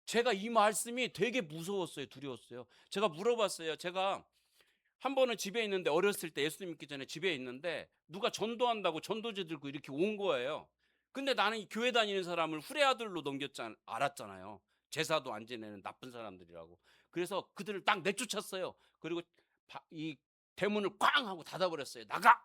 제가 이 말씀이 되게 무서웠어요. 두려웠어요. 제가 물어봤어요. 제가 한 번은 집에 있는데 어렸을 때 예수님 믿기 전에 집에 있는데 누가 전도한다고 전도지 들고 이렇게 온 거예요. 근데 나는 이 교회 다니는 사람을 후레아들로 알았잖아요. 제사도 안 지내는 나쁜 사람들이라고. 그래서 그들을 딱 내쫓았어요. 그리고 이 대문을 꽝 하고 닫아버렸어요. 나가!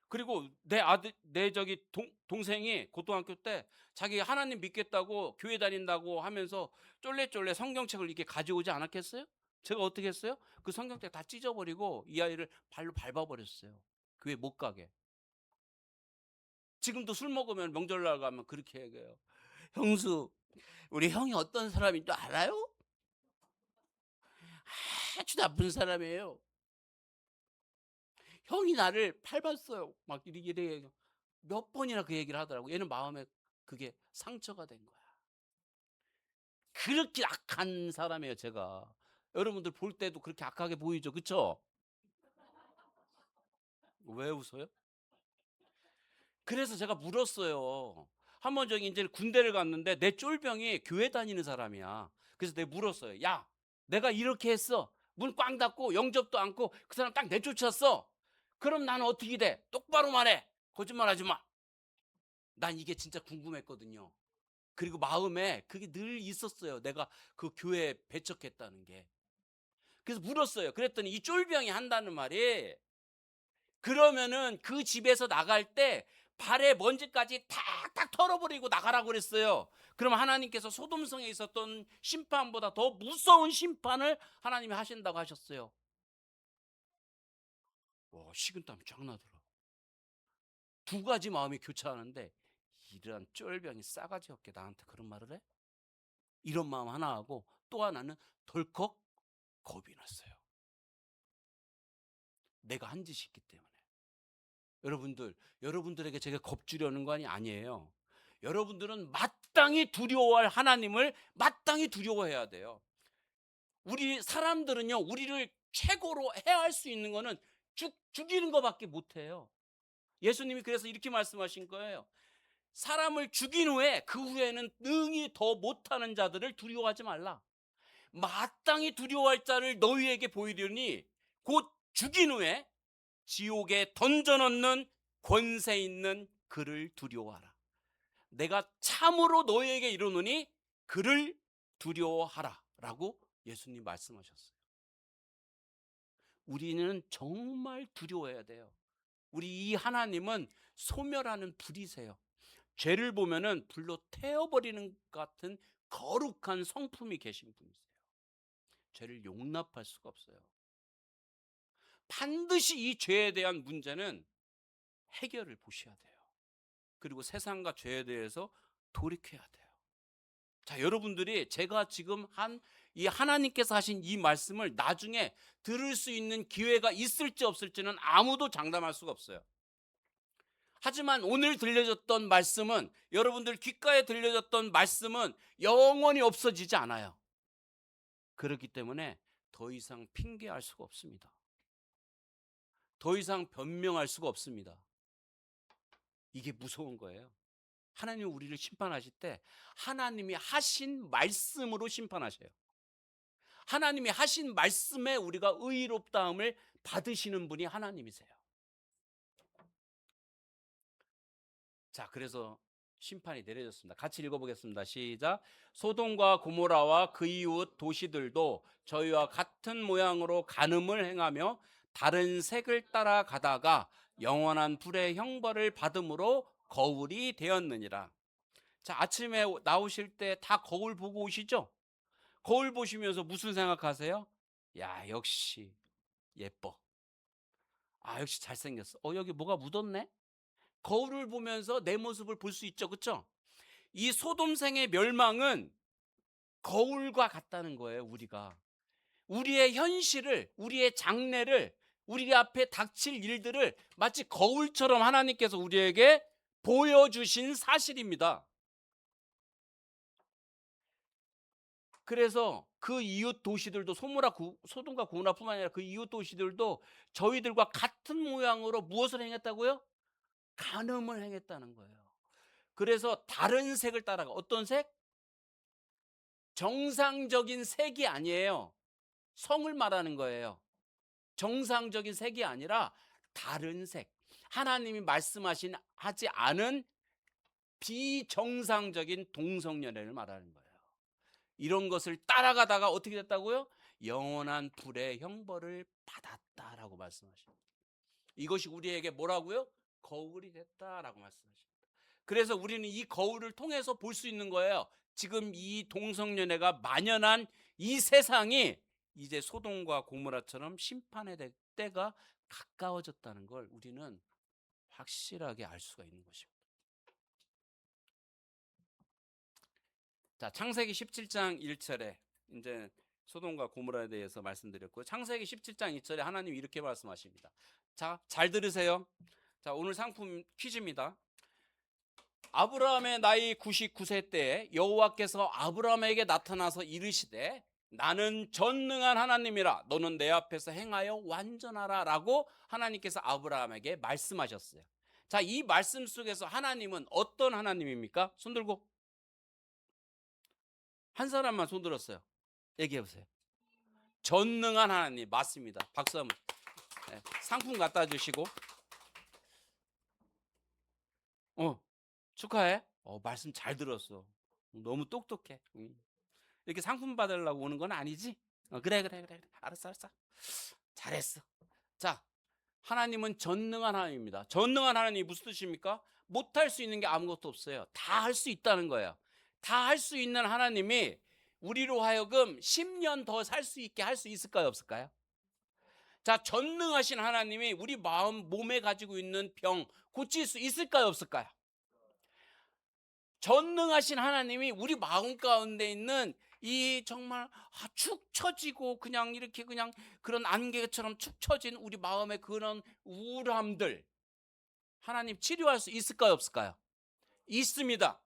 그리고 내 저기 동생이 고등학교 때 자기 하나님 믿겠다고 교회 다닌다고 하면서 쫄래쫄래 성경책을 이렇게 가져오지 않았겠어요? 제가 어떻게 했어요? 그 성경책 다 찢어버리고 이 아이를 발로 밟아버렸어요. 교회 못 가게. 지금도 술 먹으면 명절날 가면 그렇게 얘기해요. 형수, 우리 형이 어떤 사람인 줄 알아요? 아주 나쁜 사람이에요. 형이 나를 밟았어요. 막 이래 몇 번이나 그 얘기를 하더라고. 얘는 마음에 그게 상처가 된 거야. 그렇게 악한 사람이에요, 제가. 여러분들 볼 때도 그렇게 악하게 보이죠, 그쵸? 왜 웃어요? 그래서 제가 물었어요. 한번 저기 이제 군대를 갔는데 내 쫄병이 교회 다니는 사람이야. 그래서 내가 물었어요. 야, 내가 이렇게 했어. 문 꽝 닫고 영접도 않고 그 사람 딱 내쫓았어. 그럼 나는 어떻게 돼? 똑바로 말해. 거짓말하지 마. 난 이게 진짜 궁금했거든요. 그리고 마음에 그게 늘 있었어요. 내가 그 교회에 배척했다는 게. 그래서 물었어요. 그랬더니 이 쫄병이 한다는 말이, 그러면은 그 집에서 나갈 때 발에 먼지까지 탁탁 털어버리고 나가라고 그랬어요. 그럼 하나님께서 소돔성에 있었던 심판보다 더 무서운 심판을 하나님이 하신다고 하셨어요. 와, 식은땀이 쫙 나더라. 두 가지 마음이 교차하는데, 이런 쫄병이 싸가지 없게 나한테 그런 말을 해? 이런 마음 하나 하고, 또 하나는 덜컥 겁이 났어요. 내가 한 짓이 있기 때문에. 여러분들에게 제가 겁주려는 거 아니에요. 여러분들은 마땅히 두려워할 하나님을 마땅히 두려워해야 돼요. 우리 사람들은요, 우리를 최고로 해할 수 있는 거는 죽이는 것밖에 못해요. 예수님이 그래서 이렇게 말씀하신 거예요. 사람을 죽인 후에 그 후에는 능히 더 못하는 자들을 두려워하지 말라. 마땅히 두려워할 자를 너희에게 보이려니 곧 죽인 후에 지옥에 던져넣는 권세 있는 그를 두려워하라. 내가 참으로 너희에게 이르노니 그를 두려워하라 라고 예수님 말씀하셨어요. 우리는 정말 두려워해야 돼요. 우리 이 하나님은 소멸하는 불이세요. 죄를 보면은 불로 태워버리는 것 같은 거룩한 성품이 계신 분이세요. 죄를 용납할 수가 없어요. 반드시 이 죄에 대한 문제는 해결을 보셔야 돼요. 그리고 세상과 죄에 대해서 돌이켜야 돼요. 자, 여러분들이 제가 지금 한 이 하나님께서 하신 이 말씀을 나중에 들을 수 있는 기회가 있을지 없을지는 아무도 장담할 수가 없어요. 하지만 오늘 들려졌던 말씀은, 여러분들 귓가에 들려졌던 말씀은 영원히 없어지지 않아요. 그렇기 때문에 더 이상 핑계할 수가 없습니다. 더 이상 변명할 수가 없습니다. 이게 무서운 거예요. 하나님이 우리를 심판하실 때 하나님이 하신 말씀으로 심판하셔요. 하나님이 하신 말씀에 우리가 의롭다함을 받으시는 분이 하나님이세요. 자, 그래서 심판이 내려졌습니다. 같이 읽어보겠습니다. 시작. 소돔과 고모라와 그 이웃 도시들도 저희와 같은 모양으로 간음을 행하며 다른 색을 따라 가다가 영원한 불의 형벌을 받음으로 거울이 되었느니라. 자, 아침에 나오실 때 다 거울 보고 오시죠? 거울 보시면서 무슨 생각하세요? 야, 역시 예뻐. 아, 역시 잘생겼어. 여기 뭐가 묻었네? 거울을 보면서 내 모습을 볼 수 있죠. 그렇죠? 이 소돔생의 멸망은 거울과 같다는 거예요. 우리가 우리의 현실을, 우리의 장래를, 우리 앞에 닥칠 일들을 마치 거울처럼 하나님께서 우리에게 보여주신 사실입니다. 그래서 그 이웃 도시들도 소돔과 고모라뿐만 아니라 그 이웃 도시들도 저희들과 같은 모양으로 무엇을 행했다고요? 간음을 행했다는 거예요. 그래서 다른 색을 따라가. 어떤 색? 정상적인 색이 아니에요. 성을 말하는 거예요. 정상적인 색이 아니라 다른 색. 하나님이 말씀하신 하지 않은 비정상적인 동성연애를 말하는 거예요. 이런 것을 따라가다가 어떻게 됐다고요? 영원한 불의 형벌을 받았다라고 말씀하십니다. 이것이 우리에게 뭐라고요? 거울이 됐다라고 말씀하십니다. 그래서 우리는 이 거울을 통해서 볼 수 있는 거예요. 지금 이 동성연애가 만연한 이 세상이 이제 소돔과 고모라처럼 심판의 때가 가까워졌다는 걸 우리는 확실하게 알 수가 있는 것입니다. 자, 창세기 17장 1절에 이제 소돔과 고모라에 대해서 말씀드렸고, 창세기 17장 2절에 하나님이 이렇게 말씀하십니다. 자, 잘 들으세요. 자, 오늘 상품 퀴즈입니다. 아브라함의 나이 99세 때에 여호와께서 아브라함에게 나타나서 이르시되 나는 전능한 하나님이라 너는 내 앞에서 행하여 완전하라 라고 하나님께서 아브라함에게 말씀하셨어요. 자, 이 말씀 속에서 하나님은 어떤 하나님입니까? 손 들고. 한 사람만 손 들었어요. 얘기해 보세요. 전능한 하나님. 맞습니다. 박수 한번. 네, 상품 갖다 주시고. 축하해. 말씀 잘 들었어. 너무 똑똑해. 이렇게 상품 받으려고 오는 건 아니지? 그래. 알았어. 잘했어. 자, 하나님은 전능한 하나님입니다. 전능한 하나님이 무슨 뜻입니까? 못할 수 있는 게 아무것도 없어요. 다 할 수 있다는 거예요. 다 할 수 있는 하나님이 우리로 하여금 10년 더 살 수 있게 할 수 있을까요? 없을까요? 자, 전능하신 하나님이 우리 몸에 가지고 있는 병 고칠 수 있을까요? 없을까요? 전능하신 하나님이 우리 마음 가운데 있는 이 정말 축 처지고 그냥 이렇게 그냥 그런 안개처럼 축 처진 우리 마음의 그런 우울함들 하나님 치료할 수 있을까요? 없을까요? 있습니다.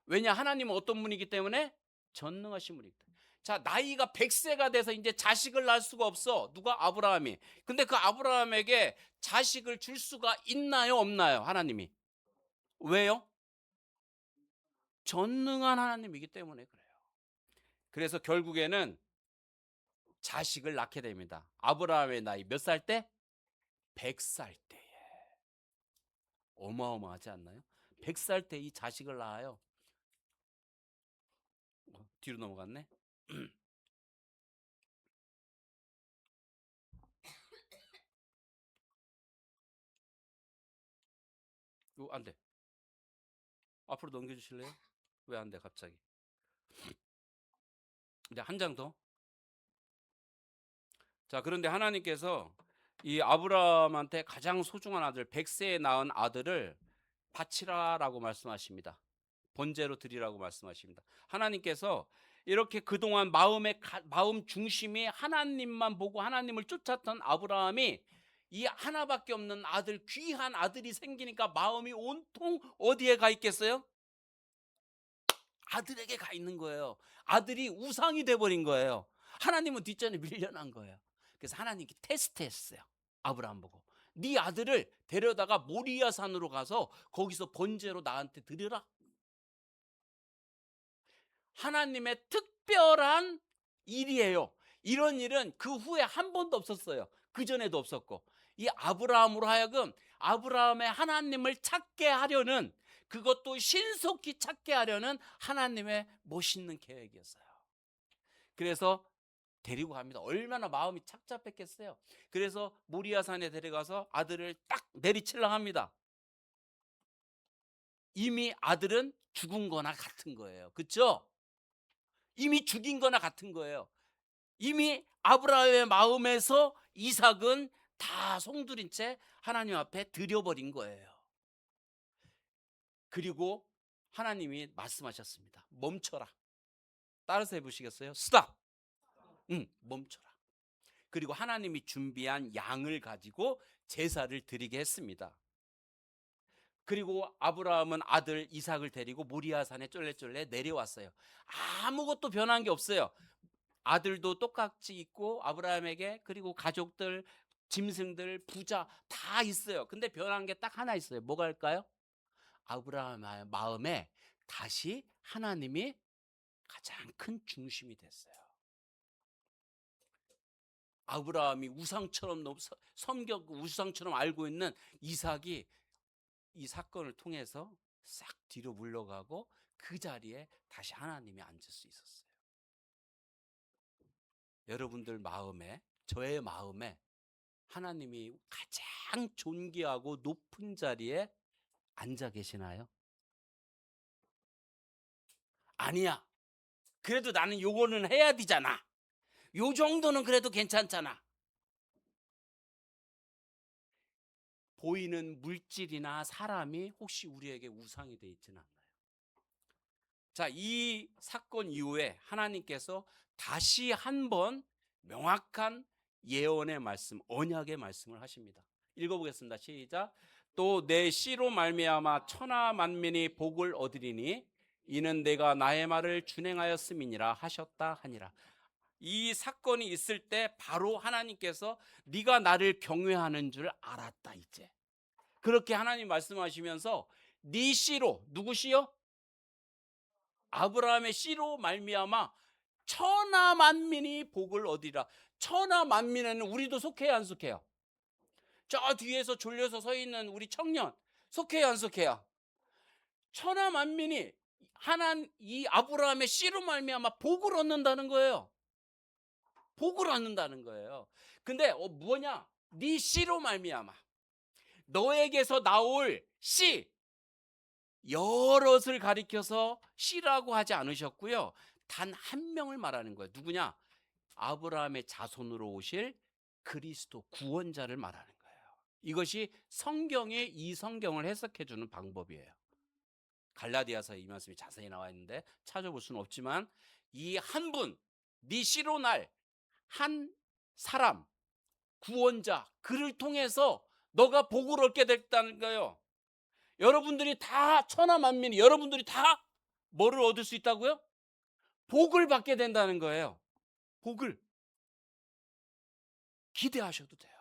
왜냐? 하나님은 어떤 분이기 때문에? 전능하신 분이기 때문에. 자, 나이가 100세가 돼서 이제 자식을 낳을 수가 없어. 누가? 아브라함이. 근데 그 아브라함에게 자식을 줄 수가 있나요? 없나요? 하나님이. 왜요? 전능한 하나님이기 때문에 그래요. 그래서 결국에는 자식을 낳게 됩니다. 아브라함의 나이 몇 살 때? 100살 때에. 어마어마하지 않나요? 100살 때 이 자식을 낳아요. 뒤로 넘어갔네. 안 돼. 앞으로 넘겨주실래요? 왜 안 돼, 갑자기? 이제 한 장 더. 자, 그런데 하나님께서 이 아브라함한테 가장 소중한 아들, 100세에 낳은 아들을 바치라라고 말씀하십니다. 번제로 드리라고 말씀하십니다. 하나님께서 이렇게 그동안 마음 중심이 하나님만 보고 하나님을 쫓았던 아브라함이 이 하나밖에 없는 아들, 귀한 아들이 생기니까 마음이 온통 어디에 가 있겠어요? 아들에게 가 있는 거예요. 아들이 우상이 돼버린 거예요. 하나님은 뒷전에 밀려난 거예요. 그래서 하나님께 테스트했어요. 아브라함 보고 네 아들을 데려다가 모리아 산으로 가서 거기서 번제로 나한테 드리라. 하나님의 특별한 일이에요. 이런 일은 그 후에 한 번도 없었어요. 그 전에도 없었고, 이 아브라함으로 하여금 아브라함의 하나님을 찾게 하려는, 그것도 신속히 찾게 하려는 하나님의 멋있는 계획이었어요. 그래서 데리고 갑니다. 얼마나 마음이 착잡했겠어요. 그래서 모리아산에 데려가서 아들을 딱 내리치려 합니다. 이미 아들은 죽은 거나 같은 거예요. 그렇죠? 이미 죽인 거나 같은 거예요. 이미 아브라함의 마음에서 이삭은 다 송두린 채 하나님 앞에 드려버린 거예요. 그리고 하나님이 말씀하셨습니다. 멈춰라. 따라서 해보시겠어요? 스탑. 멈춰라. 그리고 하나님이 준비한 양을 가지고 제사를 드리게 했습니다. 그리고 아브라함은 아들 이삭을 데리고 모리아산에 쫄래쫄래 내려왔어요. 아무것도 변한 게 없어요. 아들도 똑같이 있고 아브라함에게, 그리고 가족들, 짐승들, 부자 다 있어요. 근데 변한 게 딱 하나 있어요. 뭐가일까요? 아브라함의 마음에 다시 하나님이 가장 큰 중심이 됐어요. 아브라함이 우상처럼 섬겼고 우상처럼 알고 있는 이삭이 이 사건을 통해서 싹 뒤로 물러가고 그 자리에 다시 하나님이 앉을 수 있었어요. 여러분들 마음에, 저의 마음에 하나님이 가장 존귀하고 높은 자리에 앉아 계시나요? 아니야. 그래도 나는 요거는 해야 되잖아. 요 정도는 그래도 괜찮잖아. 보이는 물질이나 사람이 혹시 우리에게 우상이 돼 있지는 않나요? 자, 이 사건 이후에 하나님께서 다시 한번 명확한 예언의 말씀, 언약의 말씀을 하십니다. 읽어보겠습니다. 시작. 또 내 씨로 말미암아 천하 만민이 복을 얻으리니 이는 내가 나의 말을 준행하였음이니라 하셨다 하니라. 이 사건이 있을 때 바로 하나님께서 네가 나를 경외하는 줄 알았다 이제. 그렇게 하나님 말씀하시면서 네 씨로, 누구 씨요? 아브라함의 씨로 말미암아 천하 만민이 복을 얻으리라. 천하 만민에는 우리도 속해야 안 속해요? 저 뒤에서 졸려서 서 있는 우리 청년 속해야 안 속해요? 천하 만민이 이 아브라함의 씨로 말미암아 복을 얻는다는 거예요. 복을 얻는다는 거예요. 근데 뭐냐? 네 씨로 말미암아 너에게서 나올 씨, 여럿을 가리켜서 씨라고 하지 않으셨고요. 단 한 명을 말하는 거예요. 누구냐? 아브라함의 자손으로 오실 그리스도 구원자를 말하는 거예요. 이것이 성경이 이 성경을 해석해 주는 방법이에요. 갈라디아서에 이 말씀이 자세히 나와 있는데 찾아볼 수는 없지만 이 한 분, 네 씨로 날 한 사람, 구원자, 그를 통해서 너가 복을 얻게 됐다는 거예요. 여러분들이 다 천하 만민이 여러분들이 다 뭐를 얻을 수 있다고요? 복을 받게 된다는 거예요. 복을 기대하셔도 돼요.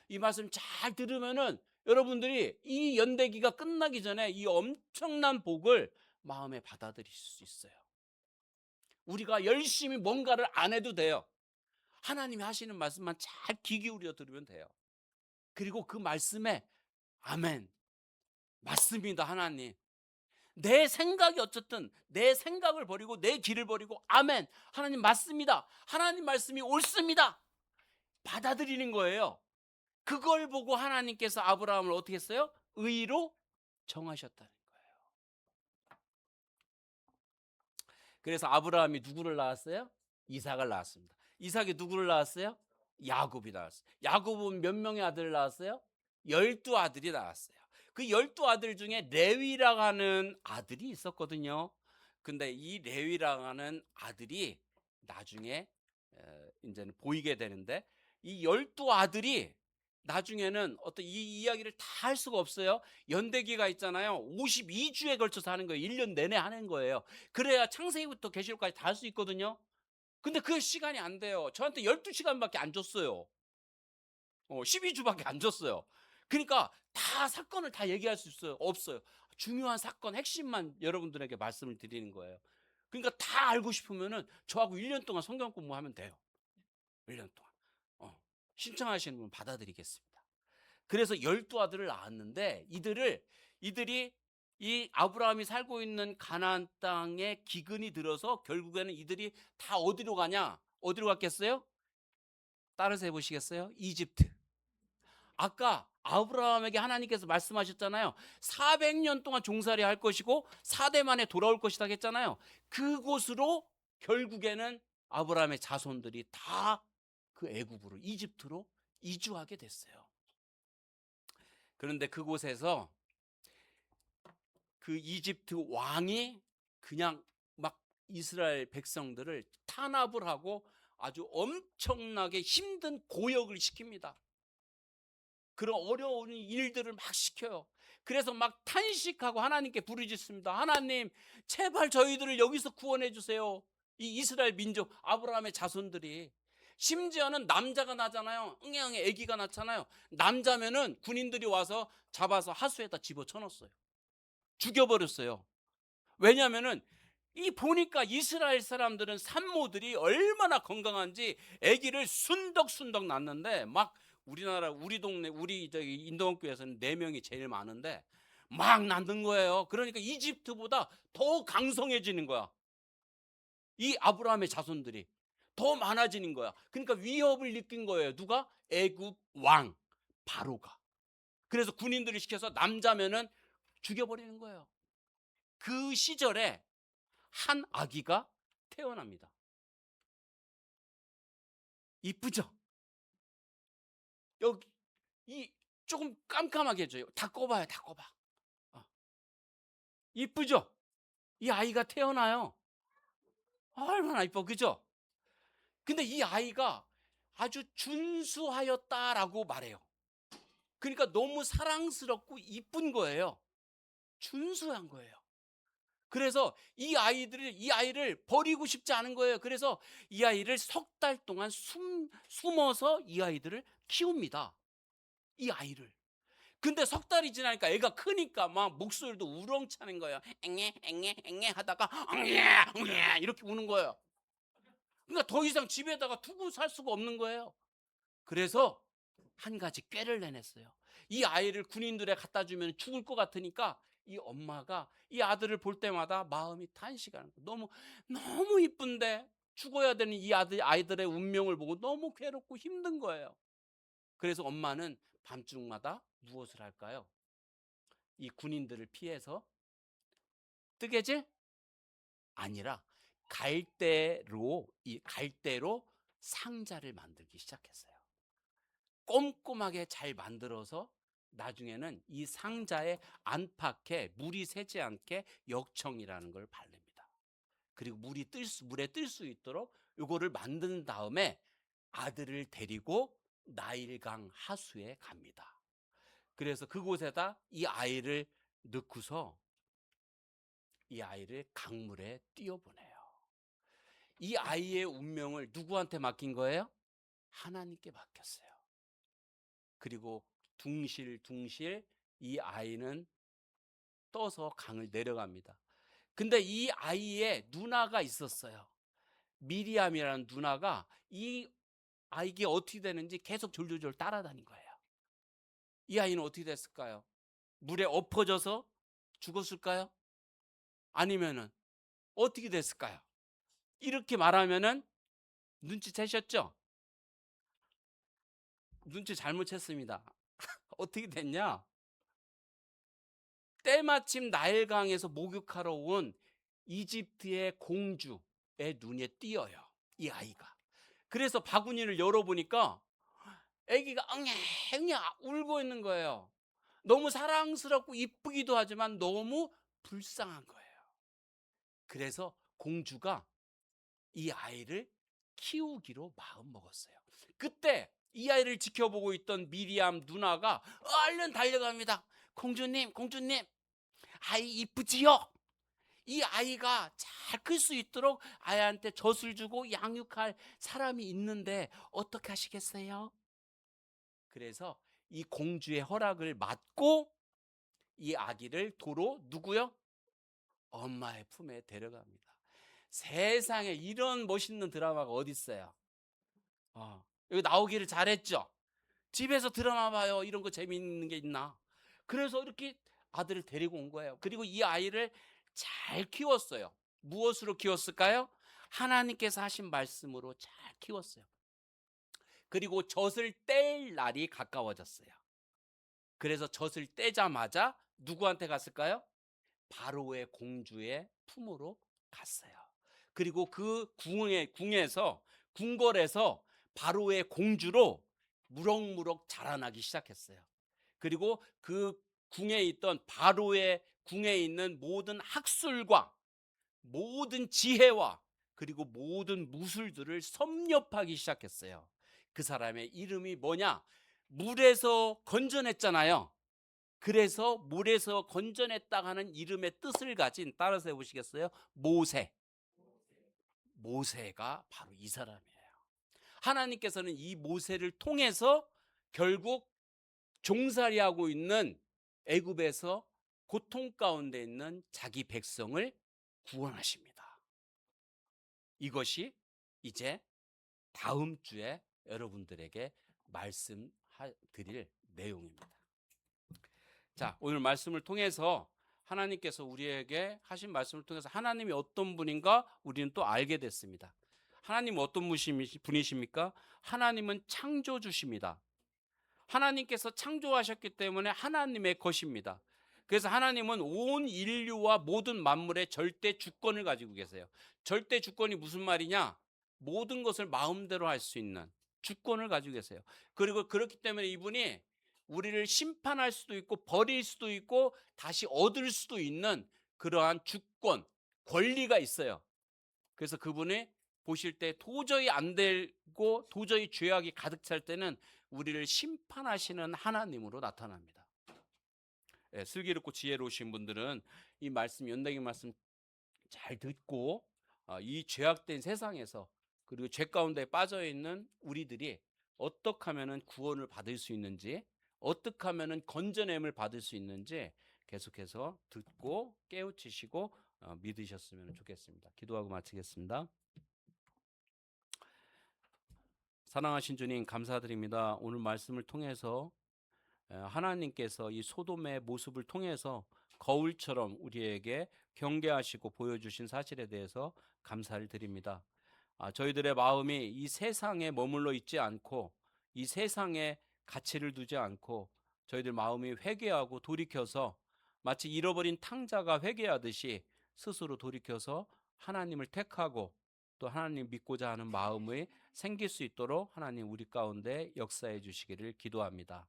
이 말씀 잘 들으면은 여러분들이 이 연대기가 끝나기 전에 이 엄청난 복을 마음에 받아들이실 수 있어요. 우리가 열심히 뭔가를 안 해도 돼요. 하나님이 하시는 말씀만 잘 귀 기울여 들으면 돼요. 그리고 그 말씀에 아멘, 맞습니다 하나님. 내 생각이 어쨌든 내 생각을 버리고 내 길을 버리고 아멘, 하나님 맞습니다, 하나님 말씀이 옳습니다, 받아들이는 거예요. 그걸 보고 하나님께서 아브라함을 어떻게 했어요? 의로 정하셨다는 거예요. 그래서 아브라함이 누구를 낳았어요? 이삭을 낳았습니다. 이삭이 누구를 낳았어요? 야곱이 낳았어요. 야곱은 몇 명의 아들을 낳았어요? 12아들이 낳았어요. 그 12아들 중에 레위라고 하는 아들이 있었거든요. 근데 이 레위라고 하는 아들이 나중에 이제는 보이게 되는데, 이 12아들이 나중에는 어떤 이 이야기를 다 할 수가 없어요. 연대기가 있잖아요. 52주에 걸쳐서 하는 거예요. 1년 내내 하는 거예요. 그래야 창세기부터 계시록까지 다 할 수 있거든요. 근데 그 시간이 안 돼요. 저한테 12시간밖에 안 줬어요. 12주밖에 안 줬어요. 그러니까 다 사건을 다 얘기할 수 있어요? 없어요. 중요한 사건 핵심만 여러분들에게 말씀을 드리는 거예요. 그러니까 다 알고 싶으면은 저하고 1년 동안 성경 공부하면 돼요. 1년 동안. 신청하시는 분 받아드리겠습니다. 그래서 12아들을 낳았는데 이들이 이 아브라함이 살고 있는 가나안 땅에 기근이 들어서 결국에는 이들이 다 어디로 가냐? 어디로 갔겠어요? 따라서 해보시겠어요? 이집트. 아까 아브라함에게 하나님께서 말씀하셨잖아요. 400년 동안 종살이 할 것이고 4대 만에 돌아올 것이다 했잖아요. 그곳으로 결국에는 아브라함의 자손들이 다 그 애굽으로, 이집트로 이주하게 됐어요. 그런데 그곳에서 그 이집트 왕이 그냥 막 이스라엘 백성들을 탄압을 하고 아주 엄청나게 힘든 고역을 시킵니다. 그런 어려운 일들을 막 시켜요. 그래서 막 탄식하고 하나님께 부르짖습니다. 하나님, 제발 저희들을 여기서 구원해 주세요. 이 이스라엘 민족, 아브라함의 자손들이. 심지어는 남자가 나잖아요. 응애응애 아기가 낳잖아요. 남자면은 군인들이 와서 잡아서 하수에다 집어쳐넣었어요. 죽여버렸어요. 왜냐하면은 이 보니까 이스라엘 사람들은 산모들이 얼마나 건강한지 아기를 순덕순덕 낳는데, 막 우리나라 우리 동네 우리 저기 인도원교에서는 4명이 제일 많은데 막 낳는 거예요. 그러니까 이집트보다 더 강성해지는 거야. 이 아브라함의 자손들이 더 많아지는 거야. 그러니까 위협을 느낀 거예요. 누가? 애굽 왕 바로가. 그래서 군인들이 시켜서 남자면은 죽여버리는 거예요. 그 시절에 한 아기가 태어납니다. 이쁘죠? 여기 이 조금 깜깜하게 해줘요. 다 꺼봐요, 다 꺼봐. 이쁘죠? 이 아이가 태어나요. 얼마나 이뻐, 그죠? 근데 이 아이가 아주 준수하였다라고 말해요. 그러니까 너무 사랑스럽고 이쁜 거예요. 준수한 거예요. 그래서 이 아이를 버리고 싶지 않은 거예요. 그래서 이 아이를 석 달 동안 숨어서 이 아이들을 키웁니다. 이 아이를. 근데 석 달이 지나니까 애가 크니까 막 목소리도 우렁차는 거예요. 앵애 앵애 앵애 하다가 앵애 앵애 이렇게 우는 거예요. 그러니까 더 이상 집에다가 두고 살 수가 없는 거예요. 그래서 한 가지 꾀를 내냈어요. 이 아이를 군인들에 갖다 주면 죽을 것 같으니까 이 엄마가 이 아들을 볼 때마다 마음이 탄식하는 거예요. 너무 이쁜데 죽어야 되는 이 아이들의 운명을 보고 너무 괴롭고 힘든 거예요. 그래서 엄마는 밤중마다 무엇을 할까요? 이 군인들을 피해서 뜨개질? 아니라 갈대로 상자를 만들기 시작했어요. 꼼꼼하게 잘 만들어서 나중에는 이 상자에 안팎에 물이 새지 않게 역청이라는 걸 바릅니다. 그리고 물에 뜰 수 있도록 이거를 만든 다음에 아들을 데리고 나일강 하수에 갑니다. 그래서 그곳에다 이 아이를 넣고서 이 아이를 강물에 띄워보내요. 이 아이의 운명을 누구한테 맡긴 거예요? 하나님께 맡겼어요. 그리고 둥실둥실 이 아이는 떠서 강을 내려갑니다. 근데 이 아이의 누나가 있었어요. 미리암이라는 누나가 이 아이가 어떻게 되는지 계속 졸졸졸 따라다닌 거예요. 이 아이는 어떻게 됐을까요? 물에 엎어져서 죽었을까요? 아니면은 어떻게 됐을까요? 이렇게 말하면은 눈치채셨죠? 눈치 잘못 챘습니다. 어떻게 됐냐? 때마침 나일강에서 목욕하러 온 이집트의 공주의 눈에 띄어요. 이 아이가. 그래서 바구니를 열어보니까 아기가 엉엉 울고 있는 거예요. 너무 사랑스럽고 이쁘기도 하지만 너무 불쌍한 거예요. 그래서 공주가 이 아이를 키우기로 마음먹었어요. 그때 이 아이를 지켜보고 있던 미리암 누나가 얼른 달려갑니다. 공주님, 공주님, 아이 이쁘지요? 이 아이가 잘 클 수 있도록 아이한테 젖을 주고 양육할 사람이 있는데 어떻게 하시겠어요? 그래서 이 공주의 허락을 받고 이 아기를 도로 누구요? 엄마의 품에 데려갑니다. 세상에 이런 멋있는 드라마가 어디 있어요? 여기 나오기를 잘했죠. 집에서 드라마 봐요. 이런 거 재미있는 게 있나? 그래서 이렇게 아들을 데리고 온 거예요. 그리고 이 아이를 잘 키웠어요. 무엇으로 키웠을까요? 하나님께서 하신 말씀으로 잘 키웠어요. 그리고 젖을 뗄 날이 가까워졌어요. 그래서 젖을 떼자마자 누구한테 갔을까요? 바로의 공주의 품으로 갔어요. 그리고 그 궁궐에서 바로의 공주로 무럭무럭 자라나기 시작했어요. 그리고 그 궁에 있던 바로의 궁에 있는 모든 학술과 모든 지혜와 그리고 모든 무술들을 섭렵하기 시작했어요. 그 사람의 이름이 뭐냐? 물에서 건져냈잖아요. 그래서 물에서 건져냈다 하는 이름의 뜻을 가진, 따라서 해보시겠어요? 모세가 바로 이 사람이에요. 하나님께서는 이 모세를 통해서 결국 종살이하고 있는 애굽에서 고통 가운데 있는 자기 백성을 구원하십니다. 이것이 이제 다음 주에 여러분들에게 말씀드릴 내용입니다. 자, 오늘 말씀을 통해서 하나님께서 우리에게 하신 말씀을 통해서 하나님이 어떤 분인가 우리는 또 알게 됐습니다. 하나님은 어떤 분이십니까? 하나님은 창조주십니다. 하나님께서 창조하셨기 때문에 하나님의 것입니다. 그래서 하나님은 온 인류와 모든 만물의 절대 주권을 가지고 계세요. 절대 주권이 무슨 말이냐? 모든 것을 마음대로 할 수 있는 주권을 가지고 계세요. 그리고 그렇기 때문에 이분이 우리를 심판할 수도 있고 버릴 수도 있고 다시 얻을 수도 있는 그러한 주권, 권리가 있어요. 그래서 그분이 보실 때 도저히 안 되고 도저히 죄악이 가득 찰 때는 우리를 심판하시는 하나님으로 나타납니다. 예, 슬기롭고 지혜로우신 분들은 이 말씀, 연단의 말씀 잘 듣고 이 죄악된 세상에서, 그리고 죄 가운데 빠져 있는 우리들이 어떻게 하면은 구원을 받을 수 있는지, 어떻게 하면은 건져냄을 받을 수 있는지 계속해서 듣고 깨우치시고 믿으셨으면 좋겠습니다. 기도하고 마치겠습니다. 사랑하신 주님, 감사드립니다. 오늘 말씀을 통해서 하나님께서 이 소돔의 모습을 통해서 거울처럼 우리에게 경계하시고 보여주신 사실에 대해서 감사를 드립니다. 저희들의 마음이 이 세상에 머물러 있지 않고 이 세상에 가치를 두지 않고 저희들 마음이 회개하고 돌이켜서 마치 잃어버린 탕자가 회개하듯이 스스로 돌이켜서 하나님을 택하고 또 하나님 믿고자 하는 마음이 생길 수 있도록 하나님 우리 가운데 역사해 주시기를 기도합니다.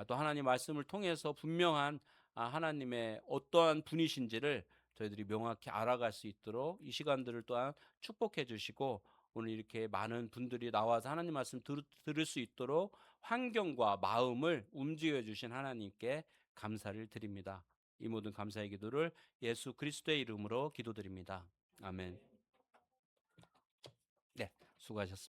또 하나님 말씀을 통해서 분명한 하나님의 어떠한 분이신지를 저희들이 명확히 알아갈 수 있도록 이 시간들을 또한 축복해 주시고, 오늘 이렇게 많은 분들이 나와서 하나님 말씀 들을 수 있도록 환경과 마음을 움직여 주신 하나님께 감사를 드립니다. 이 모든 감사의 기도를 예수 그리스도의 이름으로 기도드립니다. 아멘. 네, 수고하셨습니다.